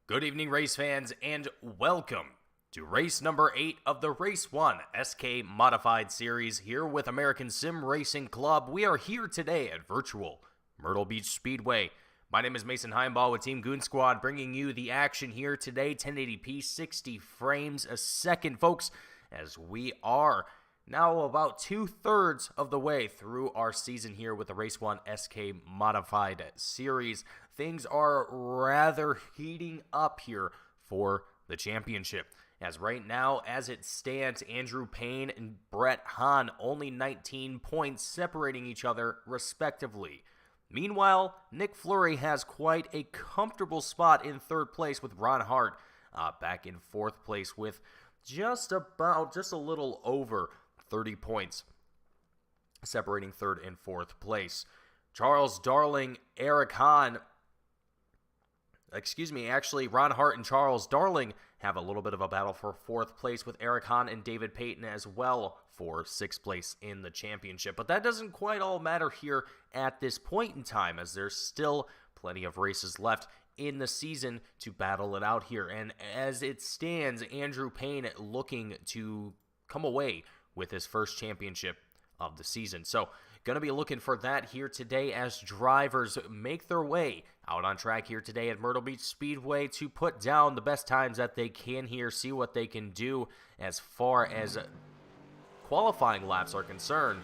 Good evening, race fans, and welcome to race number 8 of the Race 1 SK Modified Series here with American Sim Racing Club. We are here today at virtual Myrtle Beach Speedway. My name is Mason Heimbaugh with Team Goon Squad, bringing you the action here today, 1080p, 60 frames a second, folks, as we are now about 2/3 of the way through our season here with the Race 1 SK Modified Series. Things are rather heating up here for the championship. As right now, as it stands, Andrew Payne and Brett Hahn only 19 points separating each other respectively. Meanwhile, Nick Fleury has quite a comfortable spot in third place with Ron Hart back in fourth place with just a little over 30 points separating third and fourth place. Charles Darling, Eric Hahn, Ron Hart and Charles Darling have a little bit of a battle for fourth place with Eric Hahn and David Payne as well for sixth place in the championship. But that doesn't quite all matter here at this point in time, as there's still plenty of races left in the season to battle it out here. And as it stands, Andrew Payne looking to come away with his first championship of the season. So, going to be looking for that here today as drivers make their way out on track here today at Myrtle Beach Speedway to put down the best times that they can here, see what they can do as far as qualifying laps are concerned.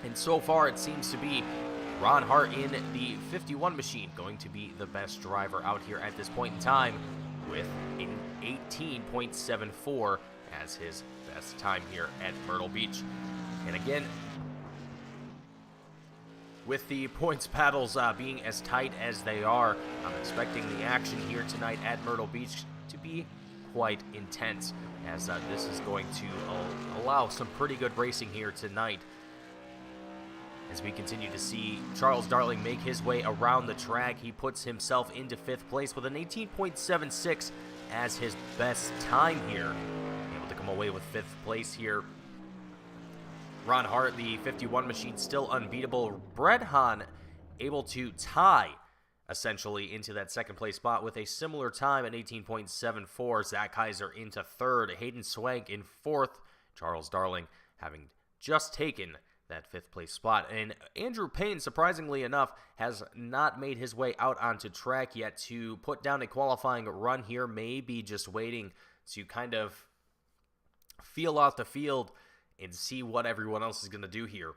And so far, it seems to be Ron Hart in the 51 machine going to be the best driver out here at this point in time with an 18.74 as his best time here at Myrtle Beach. And again, with the points battles being as tight as they are, I'm expecting the action here tonight at Myrtle Beach to be quite intense, as this is going to allow some pretty good racing here tonight. As we continue to see Charles Darling make his way around the track, he puts himself into fifth place with an 18.76 as his best time here. Able to come away with fifth place here. Ron Hart, the 51 machine, still unbeatable. Brett Hahn able to tie, essentially, into that second place spot with a similar time at 18.74. Zach Kaiser into third. Hayden Swank in fourth. Charles Darling having just taken that fifth place spot. And Andrew Payne, surprisingly enough, has not made his way out onto track yet to put down a qualifying run here. Maybe just waiting to kind of feel out the field and see what everyone else is going to do here.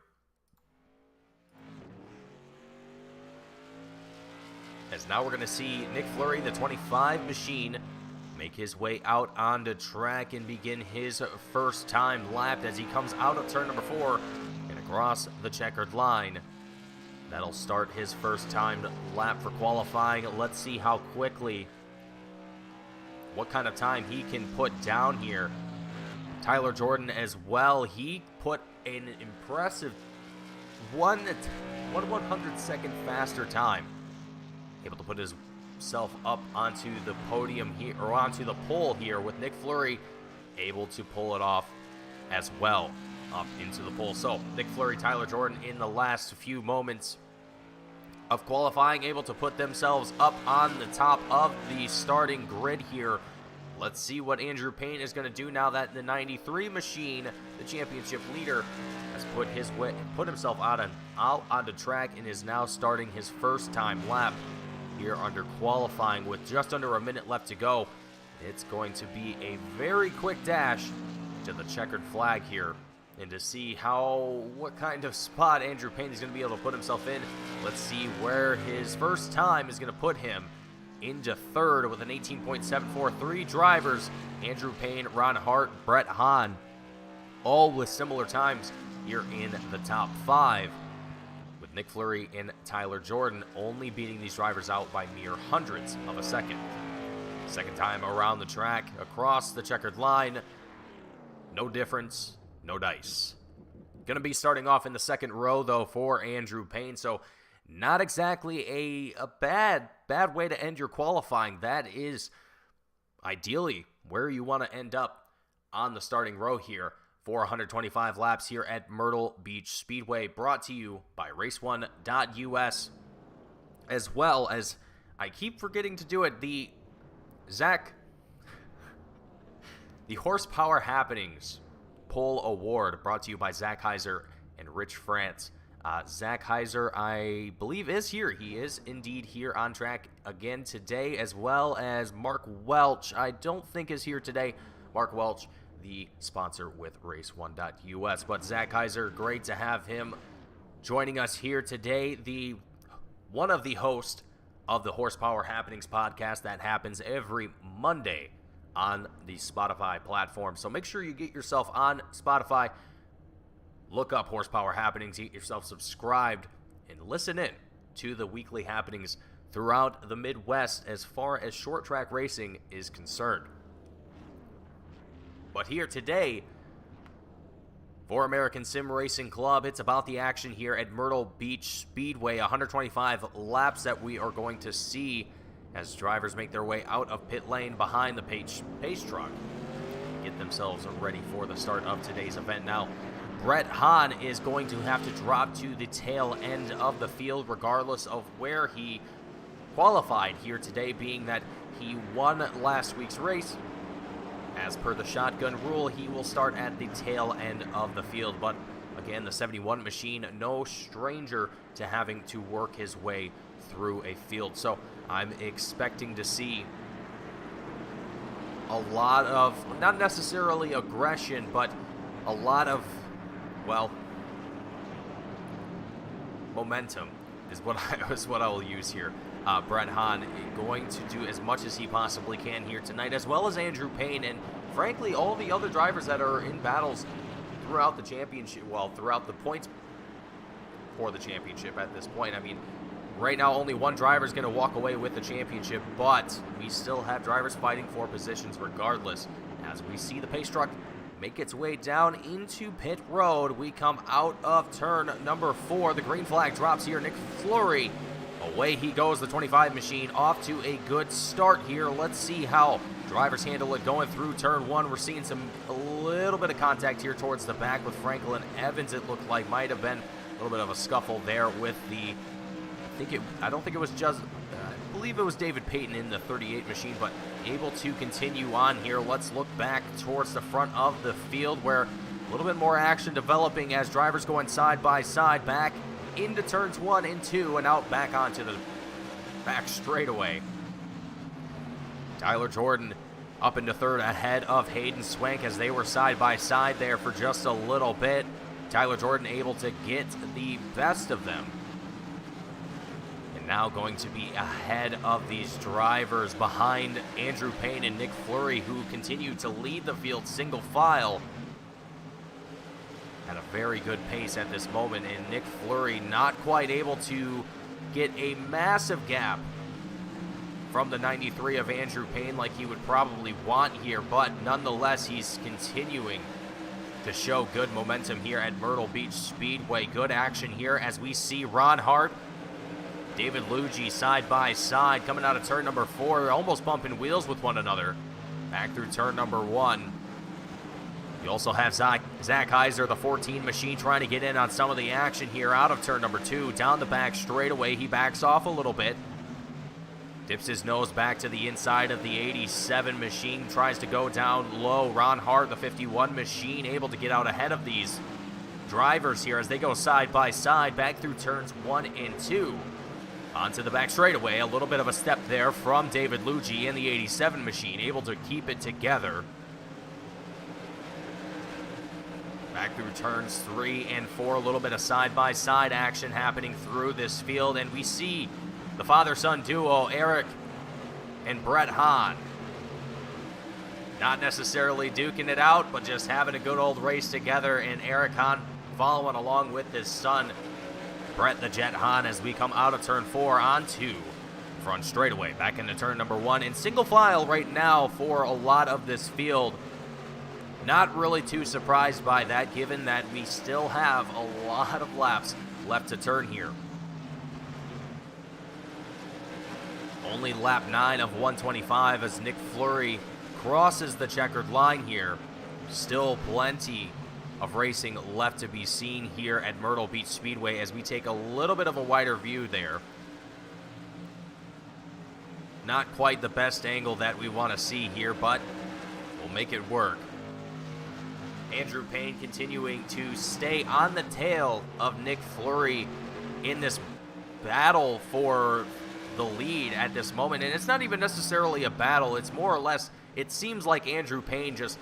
As now we're going to see Nick Fleury, the 25 machine, make his way out onto track and begin his first time lap as he comes out of turn number 4 and across the checkered line. That'll start his first time lap for qualifying. Let's see how quickly, what kind of time he can put down here. Tyler Jordan as well, he put an impressive 1/100-second faster time. Able to put himself up onto the podium here, or onto the pole here, with Nick Fleury able to pull it off as well up into the pole. So Nick Fleury, Tyler Jordan in the last few moments of qualifying, able to put themselves up on the top of the starting grid here. Let's see what Andrew Payne is going to do now that the 93 machine, the championship leader, has put himself out onto track and is now starting his first time lap here under qualifying with just under a minute left to go. It's going to be a very quick dash to the checkered flag here, and to see what kind of spot Andrew Payne is going to be able to put himself in. Let's see where his first time is going to put him. Into third with an 18.74. 3 drivers, Andrew Payne, Ron Hart, Brett Hahn, all with similar times here in the top 5, with Nick Fleury and Tyler Jordan only beating these drivers out by mere hundredths of a second. Second time around the track, across the checkered line, no difference, no dice. Going to be starting off in the second row, though, for Andrew Payne, so not exactly a bad way to end your qualifying. That is ideally where you want to end up on the starting row here for 125 laps here at Myrtle Beach Speedway, brought to you by Race1.us, as well as, I keep forgetting to do it, the Zach, the Horsepower Happenings Pole Award brought to you by Zach Heiser and Rich France. Zach Heiser, I believe, is here. He is indeed here on track again today, as well as Mark Welch. I don't think is here today. Mark Welch, the sponsor with Race1.us. But Zach Heiser, great to have him joining us here today. One of the hosts of the Horsepower Happenings podcast that happens every Monday on the Spotify platform. So make sure you get yourself on Spotify, look up Horsepower Happenings, get yourself subscribed, and listen in to the weekly happenings throughout the Midwest as far as short track racing is concerned. But here today, for American Sim Racing Club, it's about the action here at Myrtle Beach Speedway. 125 laps that we are going to see as drivers make their way out of pit lane behind the pace truck, get themselves ready for the start of today's event. Now, Brett Hahn is going to have to drop to the tail end of the field regardless of where he qualified here today, being that he won last week's race. As per the shotgun rule, he will start at the tail end of the field. But again, the 71 machine, no stranger to having to work his way through a field. So I'm expecting to see a lot of, not necessarily aggression, but a lot of, well, momentum is what I will use here. Brett Hahn going to do as much as he possibly can here tonight, as well as Andrew Payne, and frankly, all the other drivers that are in battles throughout the championship, well, throughout the points for the championship at this point. I mean, right now, only one driver is going to walk away with the championship, but we still have drivers fighting for positions regardless. As we see the pace truck make its way down into pit road, we come out of turn number 4. The green flag drops here. Nick Fleury, away he goes. The 25 machine off to a good start here. Let's see how drivers handle it going through turn 1. We're seeing a little bit of contact here towards the back with Franklin Evans. It looked like might have been a little bit of a scuffle there with the, I don't think it was just, I believe it was David Payton in the 38 machine, but able to continue on here. Let's look back towards the front of the field where a little bit more action developing as drivers going side by side back into turns 1 and 2 and out back onto the back straightaway. Tyler Jordan up into third ahead of Hayden Swank as they were side by side there for just a little bit. Tyler Jordan able to get the best of them. And now going to be ahead of these drivers behind Andrew Payne and Nick Fleury, who continue to lead the field single file at a very good pace at this moment, and Nick Fleury not quite able to get a massive gap from the 93 of Andrew Payne like he would probably want here, but nonetheless he's continuing to show good momentum here at Myrtle Beach Speedway. Good action here as we see Ron Hart, David Luigi side by side coming out of turn number 4, almost bumping wheels with one another back through turn number 1. You also have Zach Heiser, the 14 machine, trying to get in on some of the action here out of turn number 2. Down the back straightaway, he backs off a little bit. Dips his nose back to the inside of the 87 machine, tries to go down low. Ron Hart, the 51 machine, able to get out ahead of these drivers here as they go side by side back through turns 1 and 2. Onto the back straightaway, a little bit of a step there from David Luigi in the 87 machine, able to keep it together. Back through turns 3 and 4, a little bit of side-by-side action happening through this field, and we see the father-son duo, Eric and Brett Hahn, not necessarily duking it out, but just having a good old race together, and Eric Hahn following along with his son, Brett the Jet Hahn, as we come out of turn 4 onto front straightaway, back into turn number 1, in single file right now for a lot of this field. Not really too surprised by that, given that we still have a lot of laps left to turn here. Only lap 9 of 125 as Nick Fleury crosses the checkered line here. Still plenty of racing left to be seen here at Myrtle Beach Speedway as we take a little bit of a wider view there. Not quite the best angle that we want to see here, but we'll make it work. Andrew Payne continuing to stay on the tail of Nick Fleury in this battle for the lead at this moment. And it's not even necessarily a battle. It's more or less, it seems like Andrew Payne just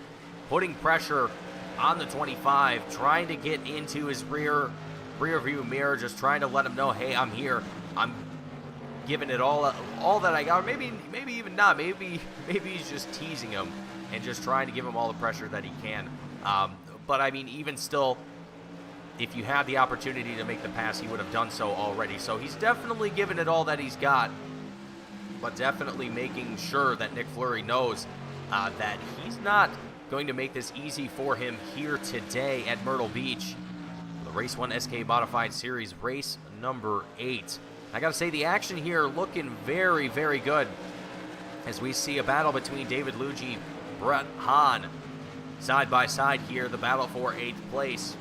putting pressure on the 25, trying to get into his rear view mirror, just trying to let him know, hey, I'm here. I'm giving it all that I got. Or maybe even not. Maybe he's just teasing him and just trying to give him all the pressure that he can. But I mean, even still, if you had the opportunity to make the pass, he would have done so already. So he's definitely given it all that he's got, but definitely making sure that Nick Fleury knows that he's not going to make this easy for him here today at Myrtle Beach. The Race 1 SK Modified Series, race number 8. I gotta say, the action here looking very, very good as we see a battle between David Luigi, Brett Hahn, side by side here, the battle for 8th place.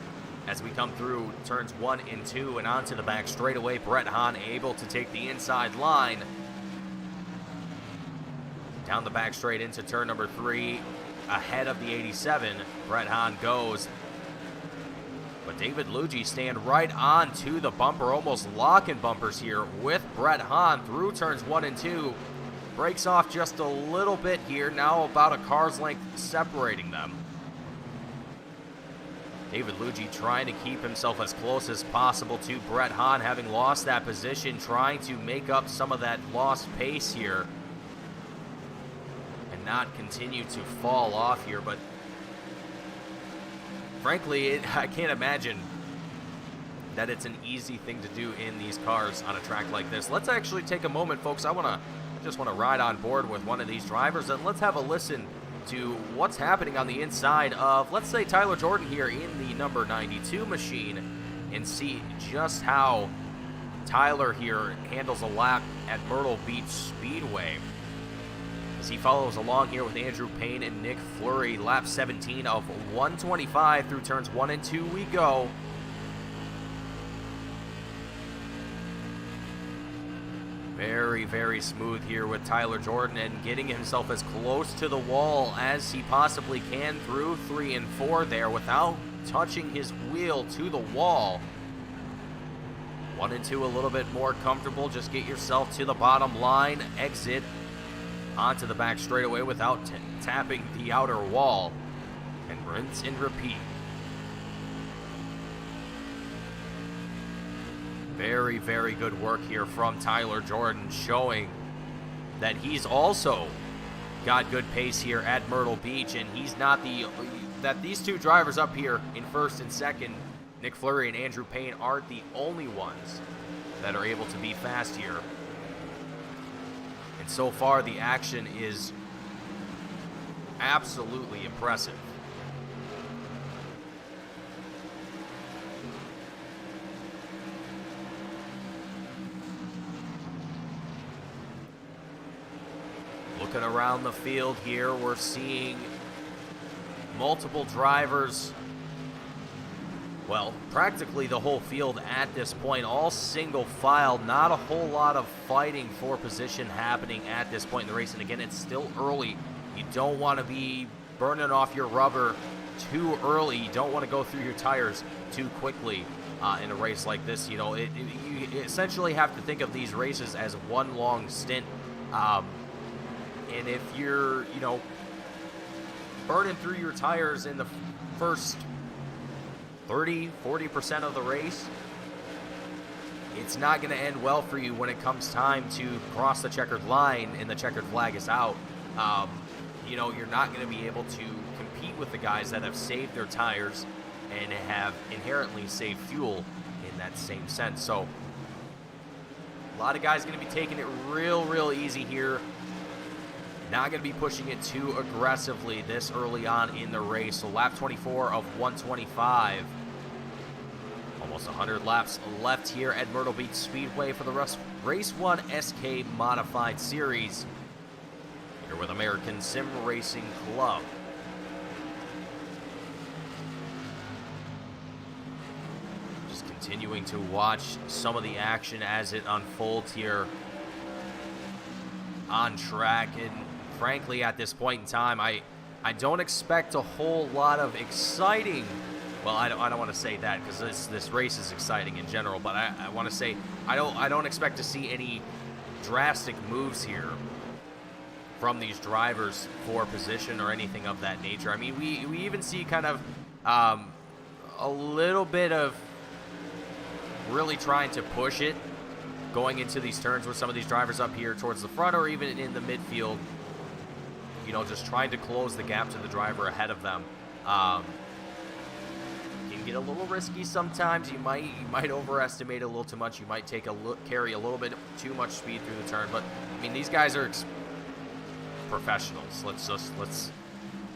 As we come through turns 1 and 2 and onto the back straightaway, Brett Hahn able to take the inside line. Down the back straight into turn number 3, ahead of the 87, Brett Hahn goes. But David Luigi staying right on to the bumper, almost locking bumpers here with Brett Hahn through turns 1 and 2. Breaks off just a little bit here, now about a car's length separating them. David Luigi trying to keep himself as close as possible to Brett Hahn, having lost that position, trying to make up some of that lost pace here and not continue to fall off here. But frankly, I can't imagine that it's an easy thing to do in these cars on a track like this. Let's actually take a moment, folks. I just want to ride on board with one of these drivers, and let's have a listen to what's happening on the inside of, let's say, Tyler Jordan here in the number 92 machine, and see just how Tyler here handles a lap at Myrtle Beach Speedway as he follows along here with Andrew Payne and Nick Fleury. Lap 17 of 125 through turns 1 and 2 we go. Very, very smooth here with Tyler Jordan, and getting himself as close to the wall as he possibly can through 3 and 4 there without touching his wheel to the wall. 1 and 2 a little bit more comfortable. Just get yourself to the bottom line, exit onto the back straightaway without tapping the outer wall, and rinse and repeat. Very, very good work here from Tyler Jordan, showing that he's also got good pace here at Myrtle Beach, and he's not that these two drivers up here in first and second, Nick Fleury and Andrew Payne, aren't the only ones that are able to be fast here. And so far, the action is absolutely impressive. Looking around the field here, we're seeing multiple drivers. Well, practically the whole field at this point, all single file, not a whole lot of fighting for position happening at this point in the race. And again, it's still early. You don't want to be burning off your rubber too early. You don't want to go through your tires too quickly in a race like this. You know, you essentially have to think of these races as one long stint. And if you're, burning through your tires in the first 30-40% of the race, it's not going to end well for you when it comes time to cross the checkered line and the checkered flag is out. You're not going to be able to compete with the guys that have saved their tires and have inherently saved fuel in that same sense. So a lot of guys going to be taking it real easy here. Not going to be pushing it too aggressively this early on in the race. So lap 24 of 125. Almost 100 laps left here at Myrtle Beach Speedway for the Race 1 SK Modified Series. Here with American Sim Racing Club. Just continuing to watch some of the action as it unfolds here. on track. And frankly, at this point in time, I don't expect a whole lot of exciting. Well, I don't want to say that, because this race is exciting in general, but I want to say I don't expect to see any drastic moves here from these drivers for position or anything of that nature. I mean, we even see kind of a little bit of really trying to push it going into these turns with some of these drivers up here towards the front or even in the midfield, you know, just trying to close the gap to the driver ahead of them. Can get a little risky sometimes. You might overestimate a little too much. You might carry a little bit too much speed through the turn. But I mean, these guys are professionals.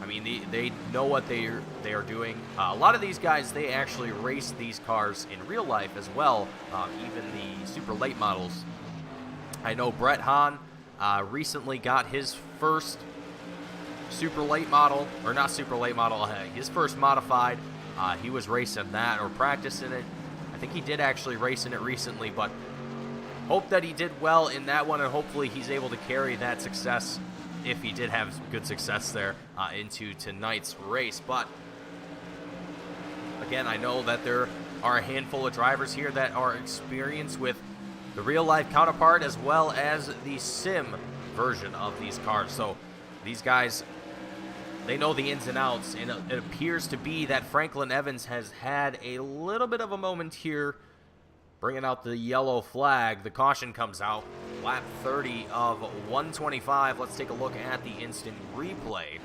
I mean, they know what they are doing. A lot of these guys, they actually race these cars in real life as well. Even the super late models. I know Brett Hahn recently got his first super late model, or not super late model, his first modified. He was racing that or practicing it. I think he did actually race in it recently, but hope that he did well in that one, and hopefully he's able to carry that success, if he did have good success there, into tonight's race. But again, I know that there are a handful of drivers here that are experienced with the real-life counterpart as well as the sim version of these cars. So these guys, they know the ins and outs, and it appears to be that Franklin Evans has had a little bit of a moment here, bringing out the yellow flag. The caution comes out. Lap 30 of 125. Let's take a look at the instant replay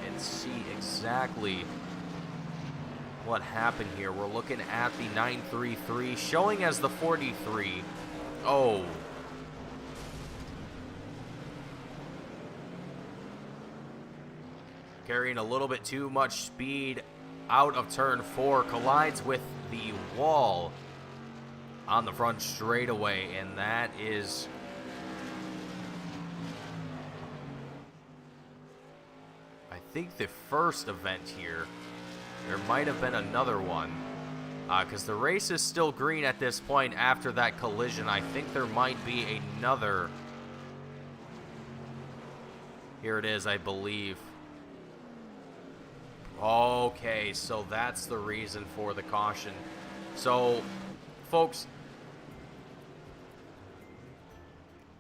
and see exactly what happened here. We're looking at the 933 showing as the 43. Oh. Carrying a little bit too much speed out of turn 4, collides with the wall on the front straightaway, and that is I think the first event here. There might have been another one, because the race is still green at this point after that collision. I think there might be another. Here it is, I believe. Okay, so that's the reason for the caution. So, folks,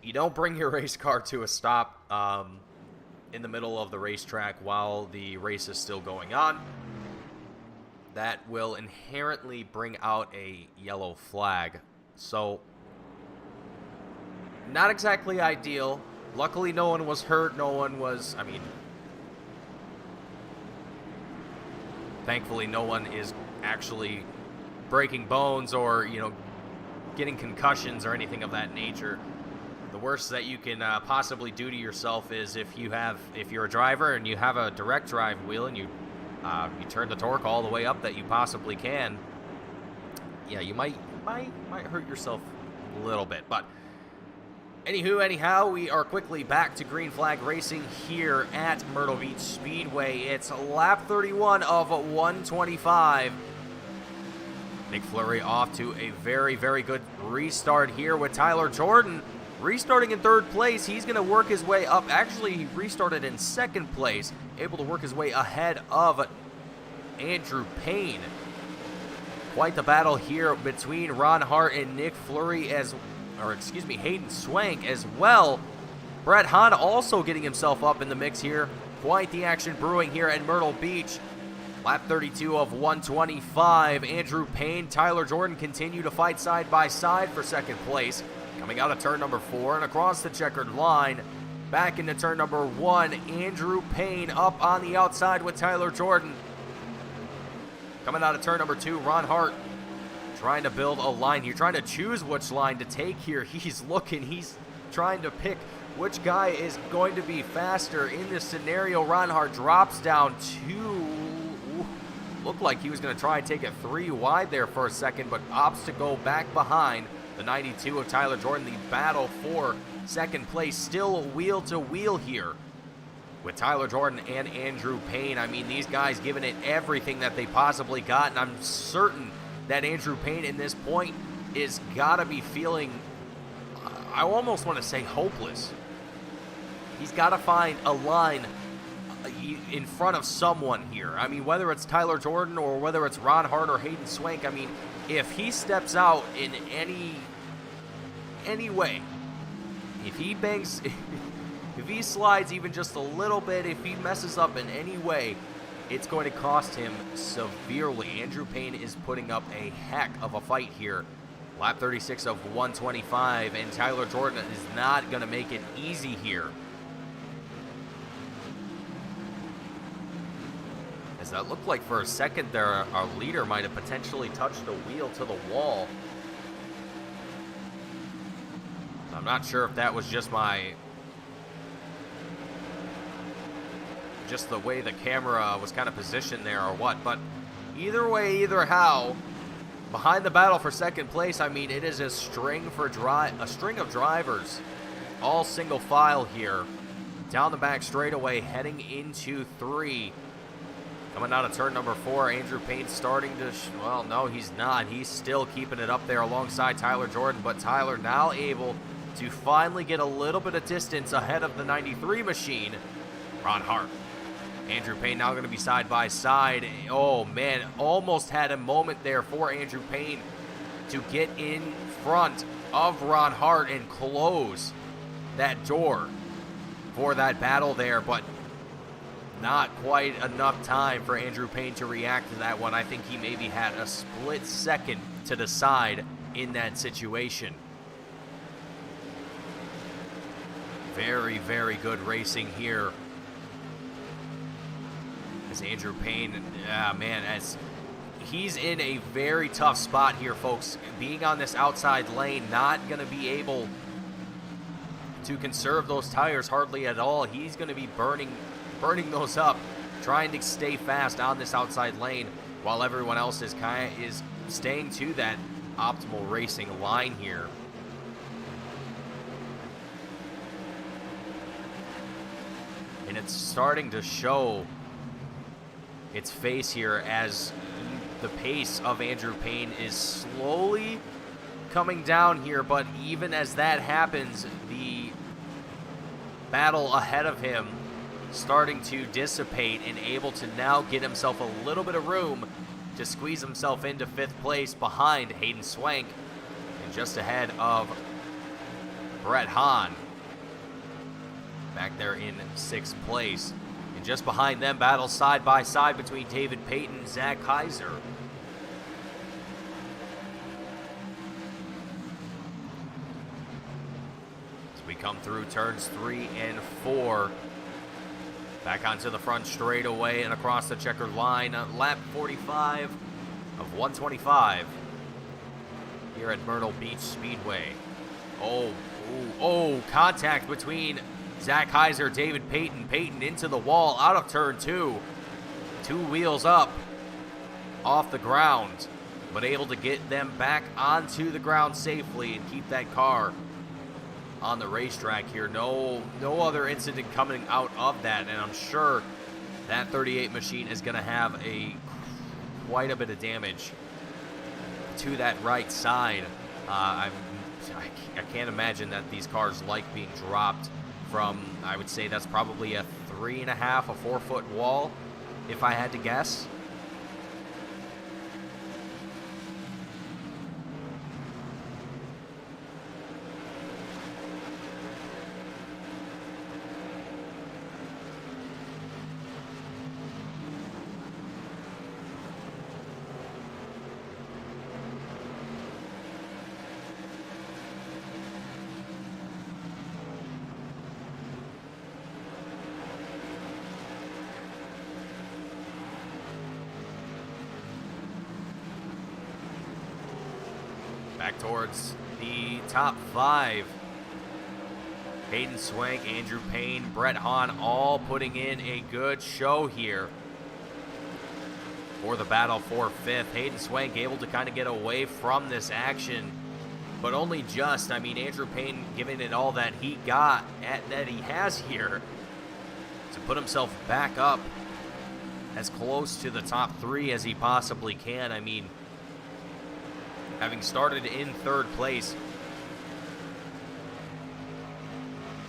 you don't bring your race car to a stop in the middle of the racetrack while the race is still going on. That will inherently bring out a yellow flag. So, not exactly ideal. Luckily, no one was hurt. No one was, I mean, thankfully, no one is actually breaking bones or, you know, getting concussions or anything of that nature. The worst that you can possibly do to yourself is if you're a driver and you have a direct drive wheel and you turn the torque all the way up that you possibly can. Yeah, you might hurt yourself a little bit. But anyhow, we are quickly back to green flag racing here at Myrtle Beach Speedway. It's lap 31 of 125. Nick Fleury off to a very, very good restart here with Tyler Jordan restarting in third place. He's going to work his way up. Actually, he restarted in second place, able to work his way ahead of Andrew Payne. Quite the battle here between Ron Hart and Nick Fleury, Hayden Swank as well. Brett Hahn also getting himself up in the mix here. Quite the action brewing here at Myrtle Beach. Lap 32 of 125. Andrew Payne, Tyler Jordan continue to fight side by side for second place. Coming out of turn number 4 and across the checkered line. Back into turn number 1. Andrew Payne up on the outside with Tyler Jordan. Coming out of turn number 2, Ron Hart trying to build a line here, trying to choose which line to take here. He's trying to pick which guy is going to be faster in this scenario. Ron Hart drops down 2. Looked like he was going to try and take it 3 wide there for a second, but opts to go back behind the 92 of Tyler Jordan. The battle for second place still wheel to wheel here with Tyler Jordan and Andrew Payne. I mean, these guys giving it everything that they possibly got, and I'm certain that Andrew Payne in this point is gotta be feeling, I almost want to say hopeless. He's got to find a line in front of someone here. I mean, whether it's Tyler Jordan or whether it's Ron Hart or Hayden Swank, I mean, if he steps out in any way, if he bangs, if he slides even just a little bit, if he messes up in any way, it's going to cost him severely. Andrew Payne is putting up a heck of a fight here. Lap 36 of 125, and Tyler Jordan is not going to make it easy here. As that looked like for a second there, our leader might have potentially touched the wheel to the wall. I'm not sure if that was just the way the camera was kind of positioned there or what, but either way, either how, behind the battle for second place, I mean, it is a string of drivers, all single file here, down the back straightaway, heading into 3. Coming out of turn number 4, Andrew Payne starting to, well, no, he's not. He's still keeping it up there alongside Tyler Jordan, but Tyler now able to finally get a little bit of distance ahead of the 93 machine, Ron Hart. Andrew Payne now going to be side by side. Oh, man, almost had a moment there for Andrew Payne to get in front of Ron Hart and close that door for that battle there, but not quite enough time for Andrew Payne to react to that one. I think he maybe had a split second to decide in that situation. Very, very good racing here. As Andrew Payne, man, as he's in a very tough spot here, folks. Being on this outside lane, not going to be able to conserve those tires hardly at all. He's going to be burning those up, trying to stay fast on this outside lane, while everyone else is staying to that optimal racing line here. And it's starting to show its face here as the pace of Andrew Payne is slowly coming down here, but even as that happens, the battle ahead of him starting to dissipate and able to now get himself a little bit of room to squeeze himself into 5th place behind Hayden Swank and just ahead of Brett Hahn back there in 6th place. And just behind them, battle side by side between David Payton and Zach Kaiser. As we come through turns 3 and 4, back onto the front straightaway and across the checkered line, lap 45 of 125 here at Myrtle Beach Speedway. Oh, contact between Zach Kaiser, David Payton. Payton into the wall, out of turn 2. 2 wheels up off the ground, but able to get them back onto the ground safely and keep that car on the racetrack here. No other incident coming out of that, and I'm sure that 38 machine is going to have quite a bit of damage to that right side. I can't imagine that these cars like being dropped from, I would say that's probably a 3.5, a 4-foot wall, if I had to guess. Back towards the top 5. Hayden Swank, Andrew Payne, Brett Hahn, all putting in a good show here for the battle for 5th. Hayden Swank able to kind of get away from this action, but only just. I mean, Andrew Payne giving it all that he has here to put himself back up as close to the top 3 as he possibly can. I mean, having started in 3rd place,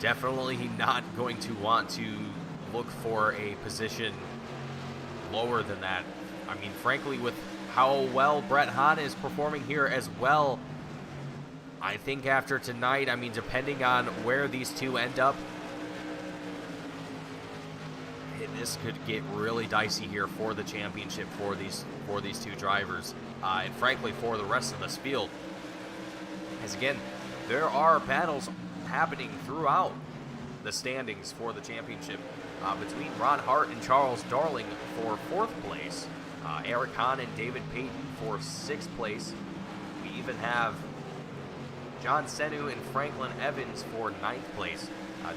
definitely not going to want to look for a position lower than that. I mean, frankly, with how well Brett Hahn is performing here as well, I think after tonight, I mean, depending on where these two end up, this could get really dicey here for the championship for these two drivers, and frankly for the rest of this field. As again, there are battles happening throughout the standings for the championship between Ron Hart and Charles Darling for 4th place, Eric Hahn and David Payne for 6th place. We even have John Senu and Franklin Evans for 9th place,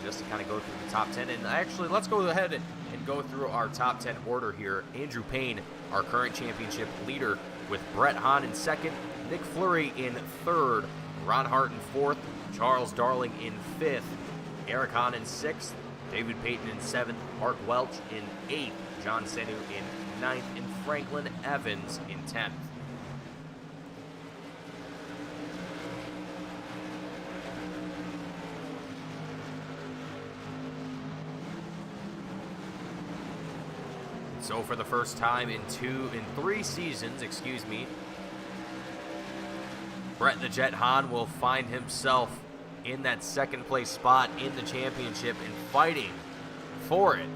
just to kind of go through the top 10. And actually, let's go ahead and go through our top 10 order here. Andrew Payne, our current championship leader, with Brett Hahn in 2nd, Nick Fleury in 3rd, Ron Hart in 4th, Charles Darling in 5th, Eric Hahn in 6th, David Payton in 7th, Mark Welch in 8th, John Senu in 9th, and Franklin Evans in 10th. So for the first time in 3 seasons, Brett the Jet Hahn will find himself in that 2nd place spot in the championship and fighting for it.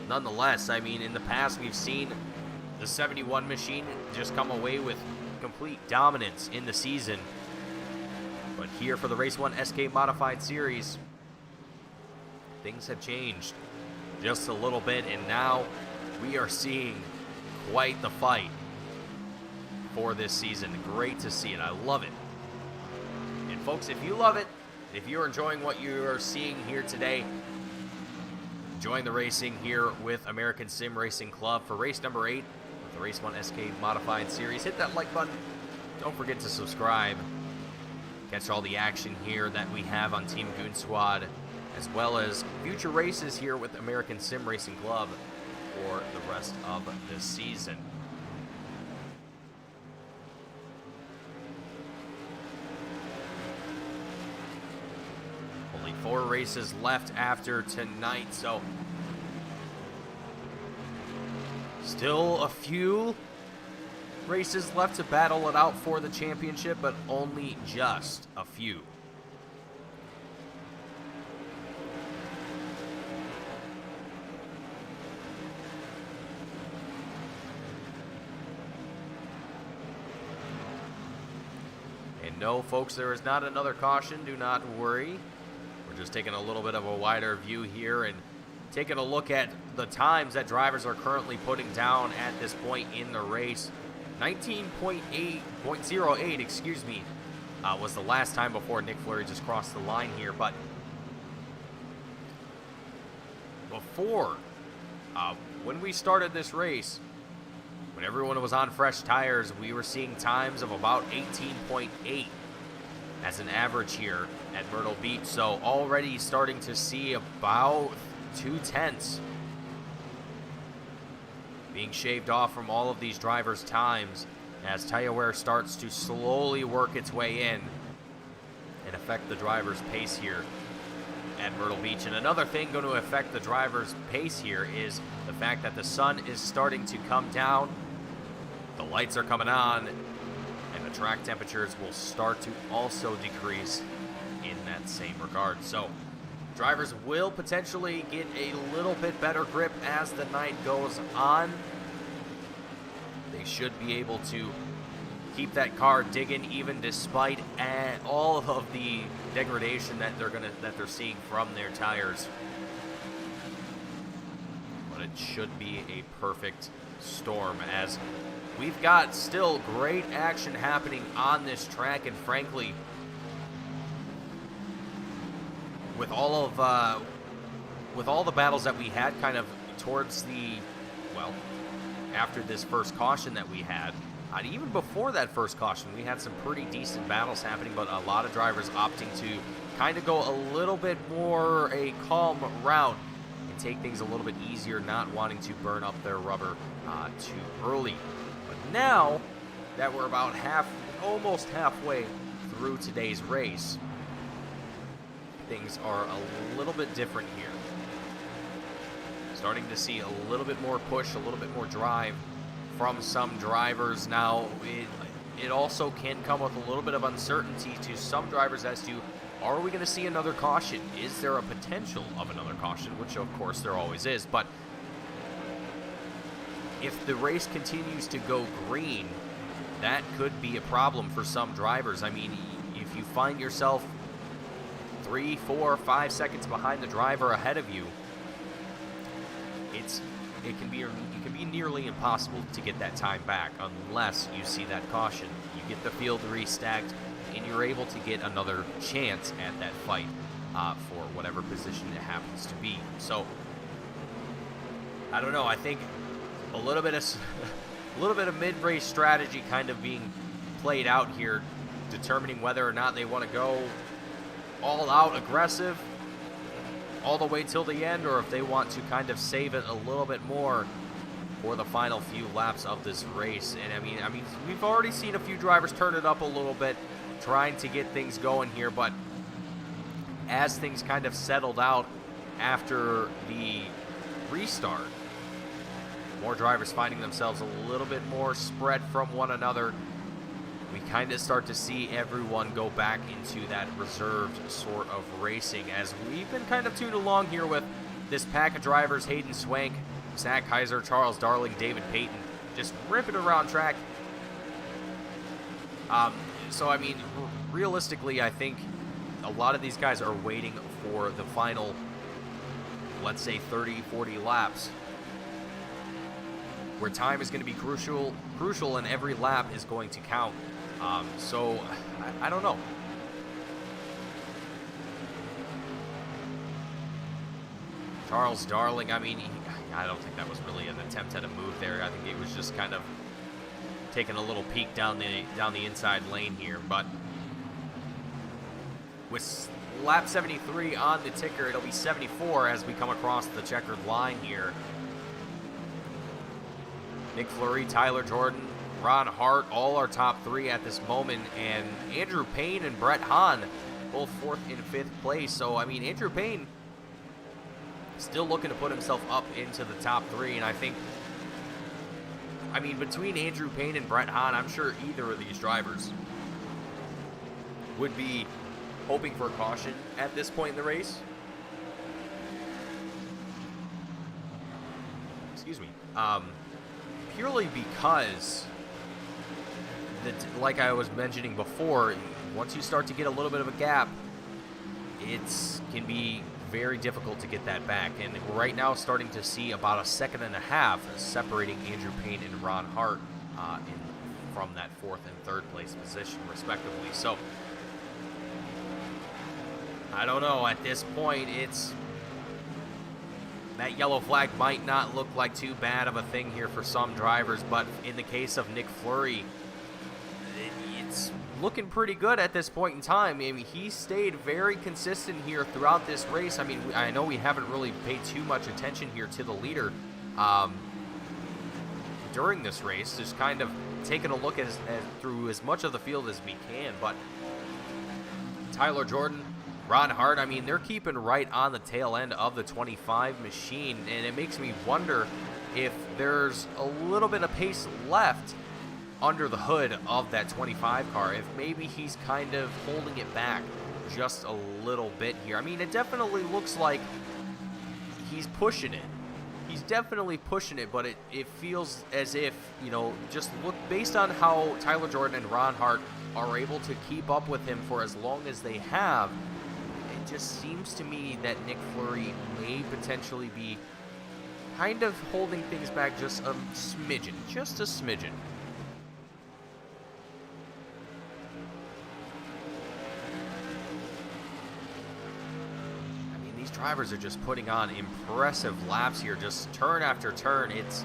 Nonetheless, I mean, in the past we've seen the 71 machine just come away with complete dominance in the season. But here for the Race 1 SK Modified Series, things have changed just a little bit, and now we are seeing quite the fight for this season. Great to see it. I love it. And folks, if you love it, if you're enjoying what you are seeing here today, join the racing here with American Sim Racing Club for race number 8 of the Race 1 SK Modified Series. Hit that like button. Don't forget to subscribe. Catch all the action here that we have on Team Goon Squad, as well as future races here with American Sim Racing Club for the rest of this season. Only 4 races left after tonight, so still a few races left to battle it out for the championship, but only just a few. No, folks, there is not another caution. Do not worry. We're just taking a little bit of a wider view here and taking a look at the times that drivers are currently putting down at this point in the race. 19.08, was the last time before Nick Fleury just crossed the line here. But before, when we started this race, when everyone was on fresh tires, we were seeing times of about 18.8 as an average here at Myrtle Beach. So already starting to see about 2/10 being shaved off from all of these drivers' times as tire wear starts to slowly work its way in and affect the driver's pace here at Myrtle Beach. And another thing going to affect the driver's pace here is the fact that the sun is starting to come down. The lights are coming on, and the track temperatures will start to also decrease in that same regard. So drivers will potentially get a little bit better grip as the night goes on. They should be able to keep that car digging even despite all of the degradation that they're seeing from their tires. But it should be a perfect storm as we've got still great action happening on this track, and frankly, with all the battles that we had kind of towards after this first caution that we had, even before that first caution, we had some pretty decent battles happening, but a lot of drivers opting to kind of go a little bit more a calm route and take things a little bit easier, not wanting to burn up their rubber too early. Now that we're about almost halfway through today's race, things are a little bit different here. Starting to see a little bit more push, a little bit more drive from some drivers. Now, it also can come with a little bit of uncertainty to some drivers as to, are we going to see another caution? Is there a potential of another caution? Which, of course, there always is. But if the race continues to go green, that could be a problem for some drivers. I mean, if you find yourself 3, 4, 5 seconds behind the driver ahead of you, it can be nearly impossible to get that time back unless you see that caution. You get the field restacked, and you're able to get another chance at that fight for whatever position it happens to be. So I don't know. I think a little bit of mid-race strategy kind of being played out here, determining whether or not they want to go all out aggressive all the way till the end, or if they want to kind of save it a little bit more for the final few laps of this race. And I mean, we've already seen a few drivers turn it up a little bit, trying to get things going here, but as things kind of settled out after the restart, more drivers finding themselves a little bit more spread from one another, we kind of start to see everyone go back into that reserved sort of racing, as we've been kind of tuned along here with this pack of drivers: Hayden Swank, Zach Kaiser, Charles Darling, David Payton, just ripping around track. So I mean, realistically, I think a lot of these guys are waiting for the final, let's say 30, 40 laps, where time is going to be crucial, and every lap is going to count. So I don't know. Charles Darling, I mean, I don't think that was really an attempt at a move there. I think he was just kind of taking a little peek down the inside lane here. But with lap 73 on the ticker, it'll be 74 as we come across the checkered line here. Nick Fleury, Tyler Jordan, Ron Hart, all our top 3 at this moment, and Andrew Payne and Brett Hahn, both 4th and 5th place. So, I mean, Andrew Payne still looking to put himself up into the top 3, and I think, I mean, between Andrew Payne and Brett Hahn, I'm sure either of these drivers would be hoping for a caution at this point in the race. Excuse me. Purely because, like I was mentioning before, once you start to get a little bit of a gap, it can be very difficult to get that back. And we're right now starting to see about 1.5 seconds separating Andrew Payne and Ron Hart from that 4th and 3rd place position, respectively. So, I don't know. At this point, that yellow flag might not look like too bad of a thing here for some drivers, but in the case of Nick Fleury, it's looking pretty good at this point in time. I mean, he stayed very consistent here throughout this race. I mean, I know we haven't really paid too much attention here to the leader during this race, just kind of taking a look through as much of the field as we can, but Tyler Jordan, Ron Hart, I mean, they're keeping right on the tail end of the 25 machine, and it makes me wonder if there's a little bit of pace left under the hood of that 25 car, if maybe he's kind of holding it back just a little bit here. I mean, it definitely looks like he's pushing it. He's definitely pushing it, but it feels as if, you know, just look, based on how Tyler Jordan and Ron Hart are able to keep up with him for as long as they have, it just seems to me that Nick Fleury may potentially be kind of holding things back just a smidgen. Just a smidgen. I mean, these drivers are just putting on impressive laps here, just turn after turn. It's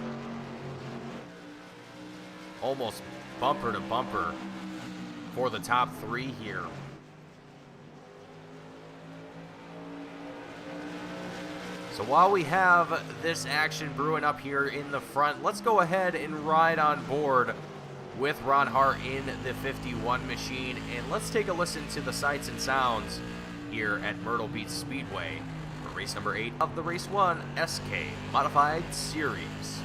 almost bumper to bumper for the top 3 here. So while we have this action brewing up here in the front, let's go ahead and ride on board with Ron Hart in the 51 machine, and let's take a listen to the sights and sounds here at Myrtle Beach Speedway for race number 8 of the Race 1 SK Modified Series.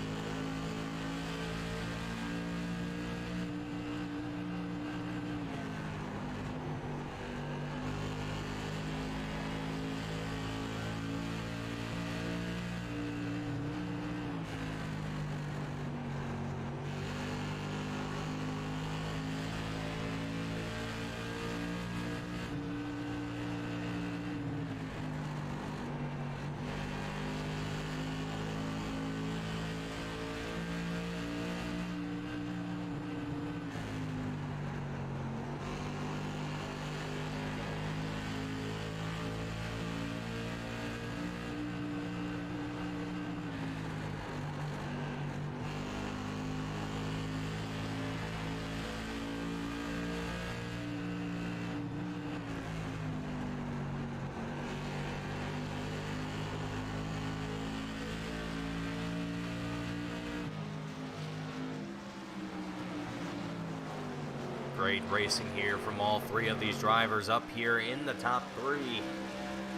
Great racing here from all three of these drivers up here in the top three.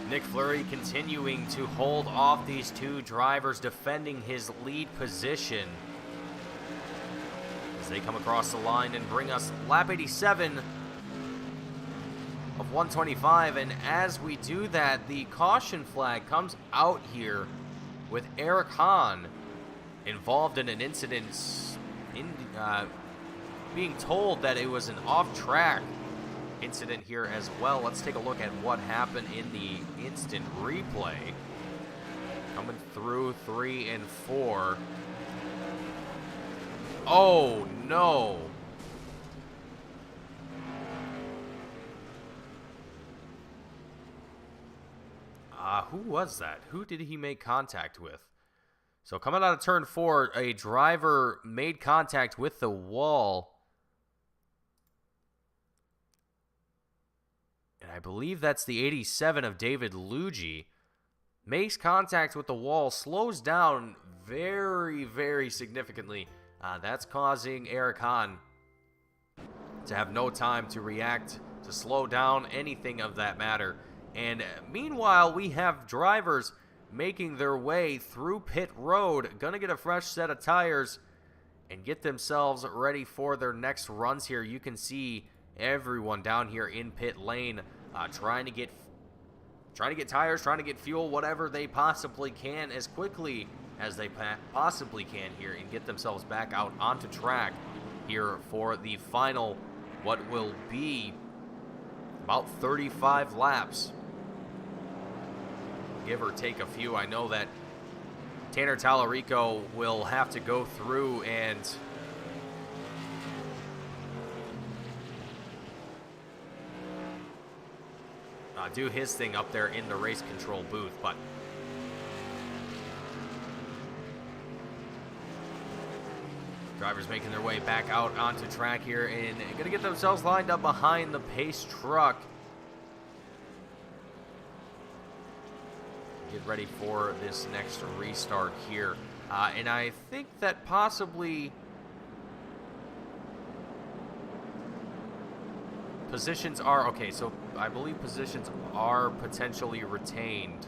Nick Fleury continuing to hold off these two drivers, defending his lead position as they come across the line and bring us lap 87 of 125. And as we do that, the caution flag comes out here with Eric Hahn involved in an incident being told that it was an off-track incident here as well. Let's take a look at what happened in the instant replay. Coming through 3 and 4. Oh, no. Who was that? Who did he make contact with? So coming out of turn 4, a driver made contact with the wall. And I believe that's the 87 of David Luigi. Makes contact with the wall, slows down very, very significantly. That's causing Eric Hahn to have no time to react, to slow down, anything of that matter. And meanwhile, we have drivers making their way through pit road, gonna get a fresh set of tires and get themselves ready for their next runs here. You can see everyone down here in pit lane trying to get tires, trying to get fuel, whatever they possibly can as quickly as they possibly can here, and get themselves back out onto track here for the final, what will be about 35 laps, give or take a few. I know that Tanner Tallarico will have to go through and do his thing up there in the race control booth, but drivers making their way back out onto track here and gonna get themselves lined up behind the pace truck. Get ready for this next restart here. And I think that possibly positions are, okay, so I believe positions are potentially retained.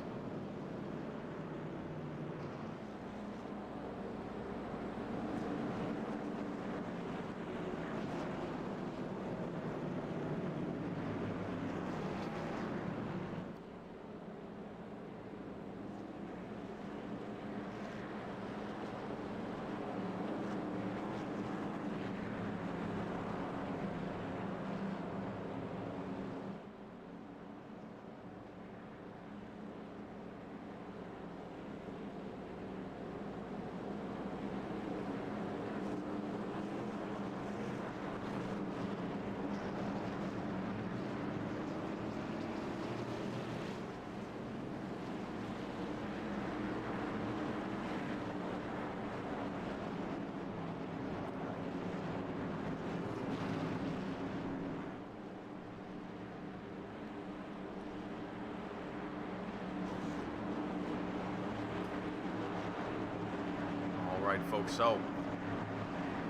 Alright, folks, so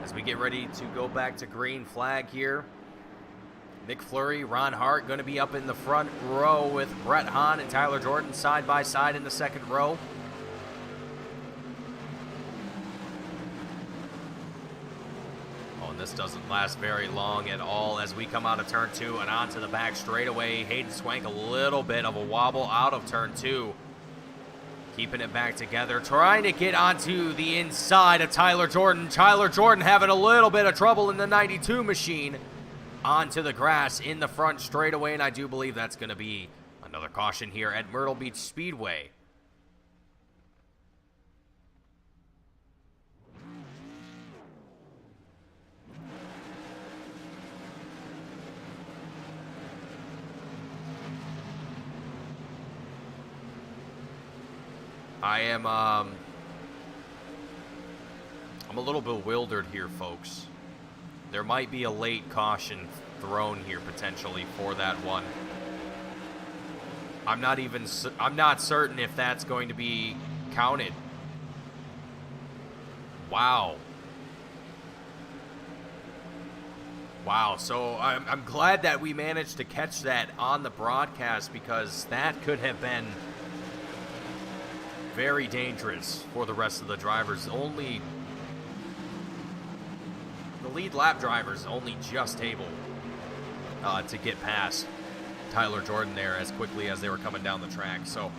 as we get ready to go back to green flag here, Nick Fleury, Ron Hart going to be up in the front row with Brett Hahn and Tyler Jordan side by side in the second row. Oh, and this doesn't last very long at all as we come out of turn 2 and onto the back straightaway. Hayden Swank, a little bit of a wobble out of turn 2. Keeping it back together, trying to get onto the inside of Tyler Jordan. Tyler Jordan having a little bit of trouble in the 92 machine. Onto the grass in the front straightaway, and I do believe that's going to be another caution here at Myrtle Beach Speedway. I'm a little bewildered here, folks. There might be a late caution thrown here potentially for that one. I'm not certain if that's going to be counted. Wow. Wow, so I'm glad that we managed to catch that on the broadcast, because that could have been very dangerous for the rest of the drivers. The lead lap drivers only just able to get past Tyler Jordan there as quickly as they were coming down the track. So,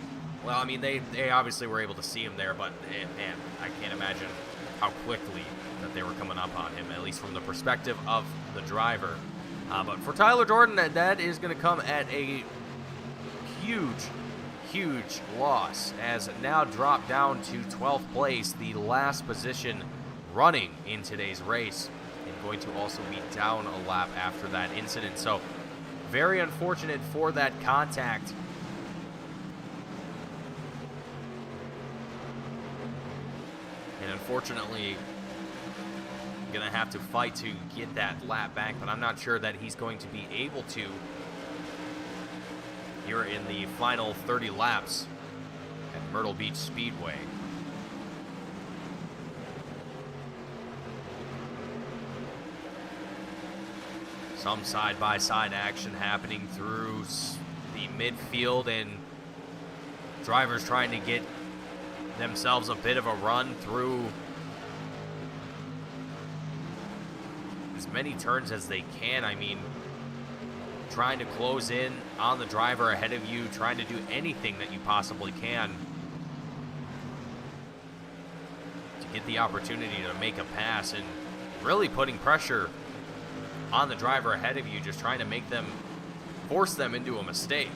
well, I mean, they obviously were able to see him there, but man, I can't imagine how quickly that they were coming up on him, at least from the perspective of the driver. But for Tyler Jordan, that is going to come at a huge loss, as it now dropped down to 12th place, the last position running in today's race, and going to also be down a lap after that incident. So very unfortunate for that contact. And unfortunately, going to have to fight to get that lap back, but I'm not sure that he's going to be able to here in the final 30 laps at Myrtle Beach Speedway. Some side-by-side action happening through the midfield, and drivers trying to get themselves a bit of a run through as many turns as they can. I mean, trying to close in on the driver ahead of you, trying to do anything that you possibly can to get the opportunity to make a pass, and really putting pressure on the driver ahead of you, just trying to make them, force them into a mistake.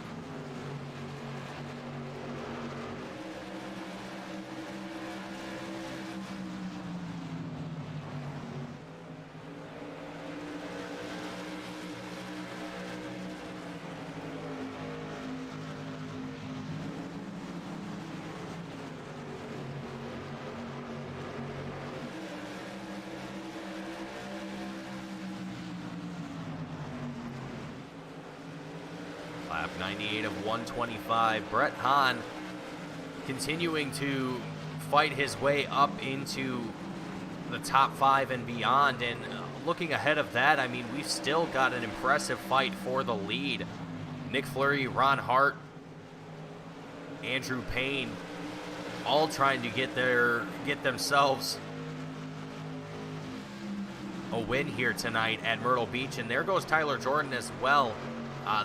Lap 98 of 125. Brett Hahn continuing to fight his way up into the top 5 and beyond. And looking ahead of that, I mean, we've still got an impressive fight for the lead. Nick Fleury, Ron Hart, Andrew Payne, all trying to get themselves a win here tonight at Myrtle Beach. And there goes Tyler Jordan as well.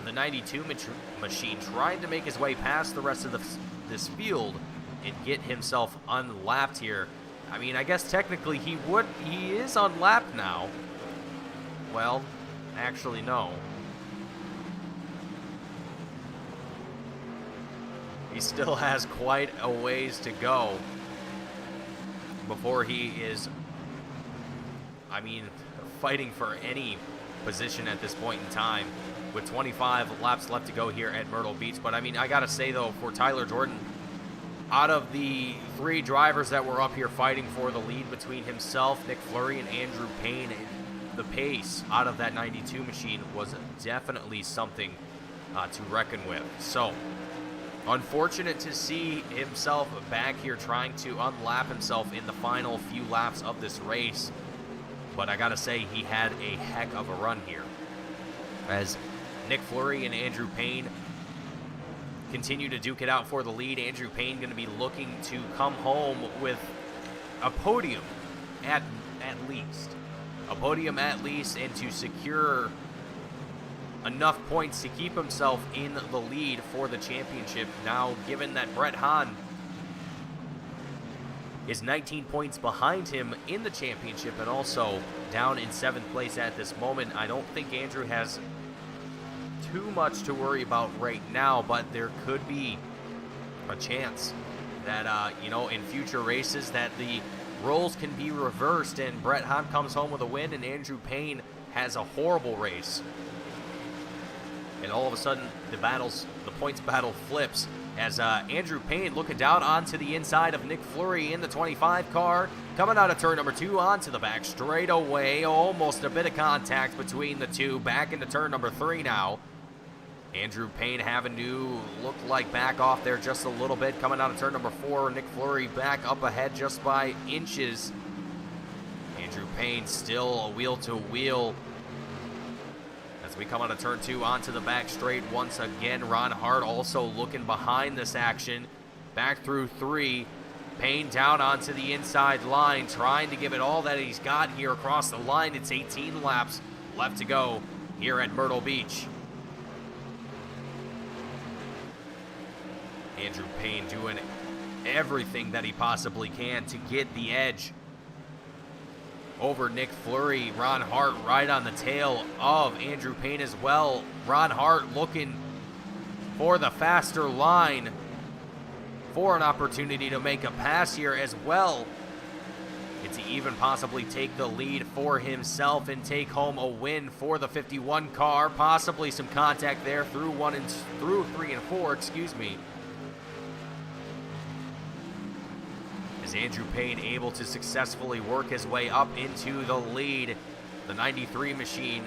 The 92 machine trying to make his way past the rest of this field and get himself unlapped here. I mean, I guess technically he is unlapped now. Well, actually no. He still has quite a ways to go before he is, I mean, fighting for any position at this point in time, with 25 laps left to go here at Myrtle Beach. But I mean, I gotta say though, for Tyler Jordan, out of the 3 drivers that were up here fighting for the lead between himself, Nick Fleury, and Andrew Payne, the pace out of that 92 machine was definitely something to reckon with. So unfortunate to see himself back here trying to unlap himself in the final few laps of this race, but I gotta say he had a heck of a run here. as Nick Fleury and Andrew Payne continue to duke it out for the lead. Andrew Payne going to be looking to come home with a podium at least. A podium at least, and to secure enough points to keep himself in the lead for the championship. Now, given that Brett Hahn is 19 points behind him in the championship and also down in 7th place at this moment, I don't think Andrew has too much to worry about right now, but there could be a chance that, in future races that the roles can be reversed and Brett Hahn comes home with a win and Andrew Payne has a horrible race. And all of a sudden, the points battle flips as Andrew Payne looking down onto the inside of Nick Fleury in the 25 car, coming out of turn number 2 onto the back straightaway. Almost a bit of contact between the two. Back into turn number 3 now. Andrew Payne having to look like back off there just a little bit. Coming out of turn number 4, Nick Fleury back up ahead just by inches. Andrew Payne still a wheel-to-wheel. As we come out of turn 2 onto the back straight once again. Ron Hart also looking behind this action. Back through 3. Payne down onto the inside line, trying to give it all that he's got here across the line. It's 18 laps left to go here at Myrtle Beach. Andrew Payne doing everything that he possibly can to get the edge over Nick Fleury. Ron Hart right on the tail of Andrew Payne as well. Ron Hart looking for the faster line for an opportunity to make a pass here as well, and to even possibly take the lead for himself and take home a win for the 51 car. Possibly some contact there through 3 and 4, excuse me. As Andrew Payne able to successfully work his way up into the lead. The 93 machine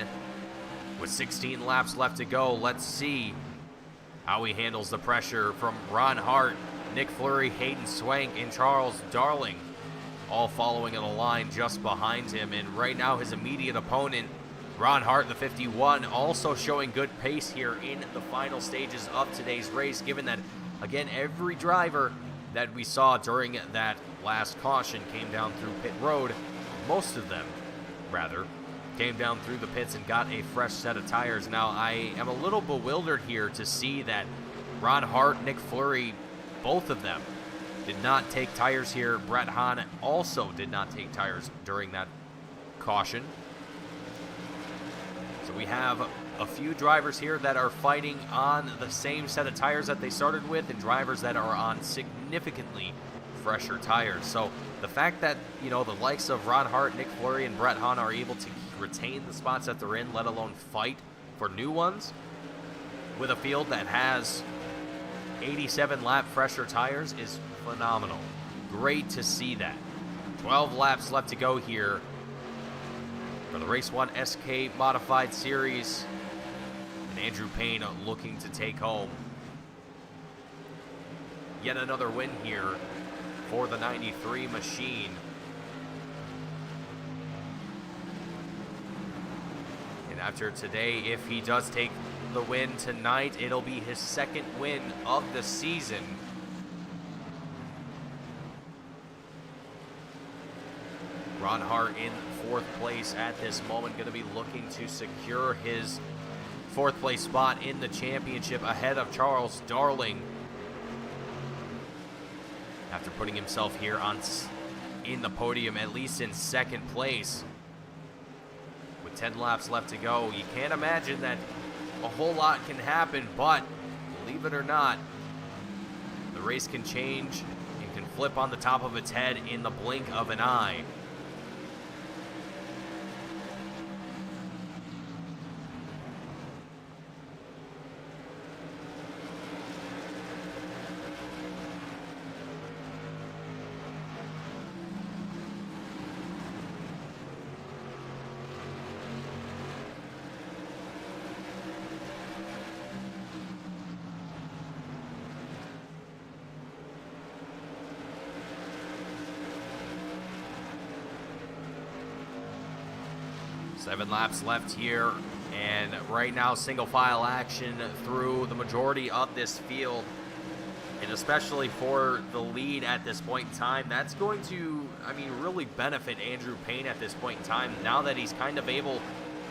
with 16 laps left to go. Let's see how he handles the pressure from Ron Hart, Nick Fleury, Hayden Swank, and Charles Darling, all following in a line just behind him. And right now his immediate opponent, Ron Hart, the 51, also showing good pace here in the final stages of today's race, given that, again, every driver that we saw during that last caution came down through pit road. Most of them, rather, came down through the pits and got a fresh set of tires. Now, I am a little bewildered here to see that Ron Hart, Nick Fleury, both of them did not take tires here. Brett Hahn also did not take tires during that caution. So we have a few drivers here that are fighting on the same set of tires that they started with, and drivers that are on significantly fresher tires. So the fact that, the likes of Ron Hart, Nick Fleury, and Brett Hahn are able to retain the spots that they're in, let alone fight for new ones, with a field that has 87 lap fresher tires, is phenomenal. Great to see that. 12 laps left to go here for the Race1 SK Modified Series. And Andrew Payne looking to take home yet another win here for the 93 machine. And after today, if he does take the win tonight, it'll be his second win of the season. Ron Hart in 4th place at this moment, going to be looking to secure his 4th place spot in the championship ahead of Charles Darling, after putting himself here in the podium, at least in 2nd place. With 10 laps left to go, you can't imagine that a whole lot can happen, but believe it or not, the race can change and can flip on the top of its head in the blink of an eye. Seven laps left here, And right now, single file action through the majority of this field. And especially for the lead at this point in time, that's going to, I mean, really benefit Andrew Payne at this point in time, now that he's kind of able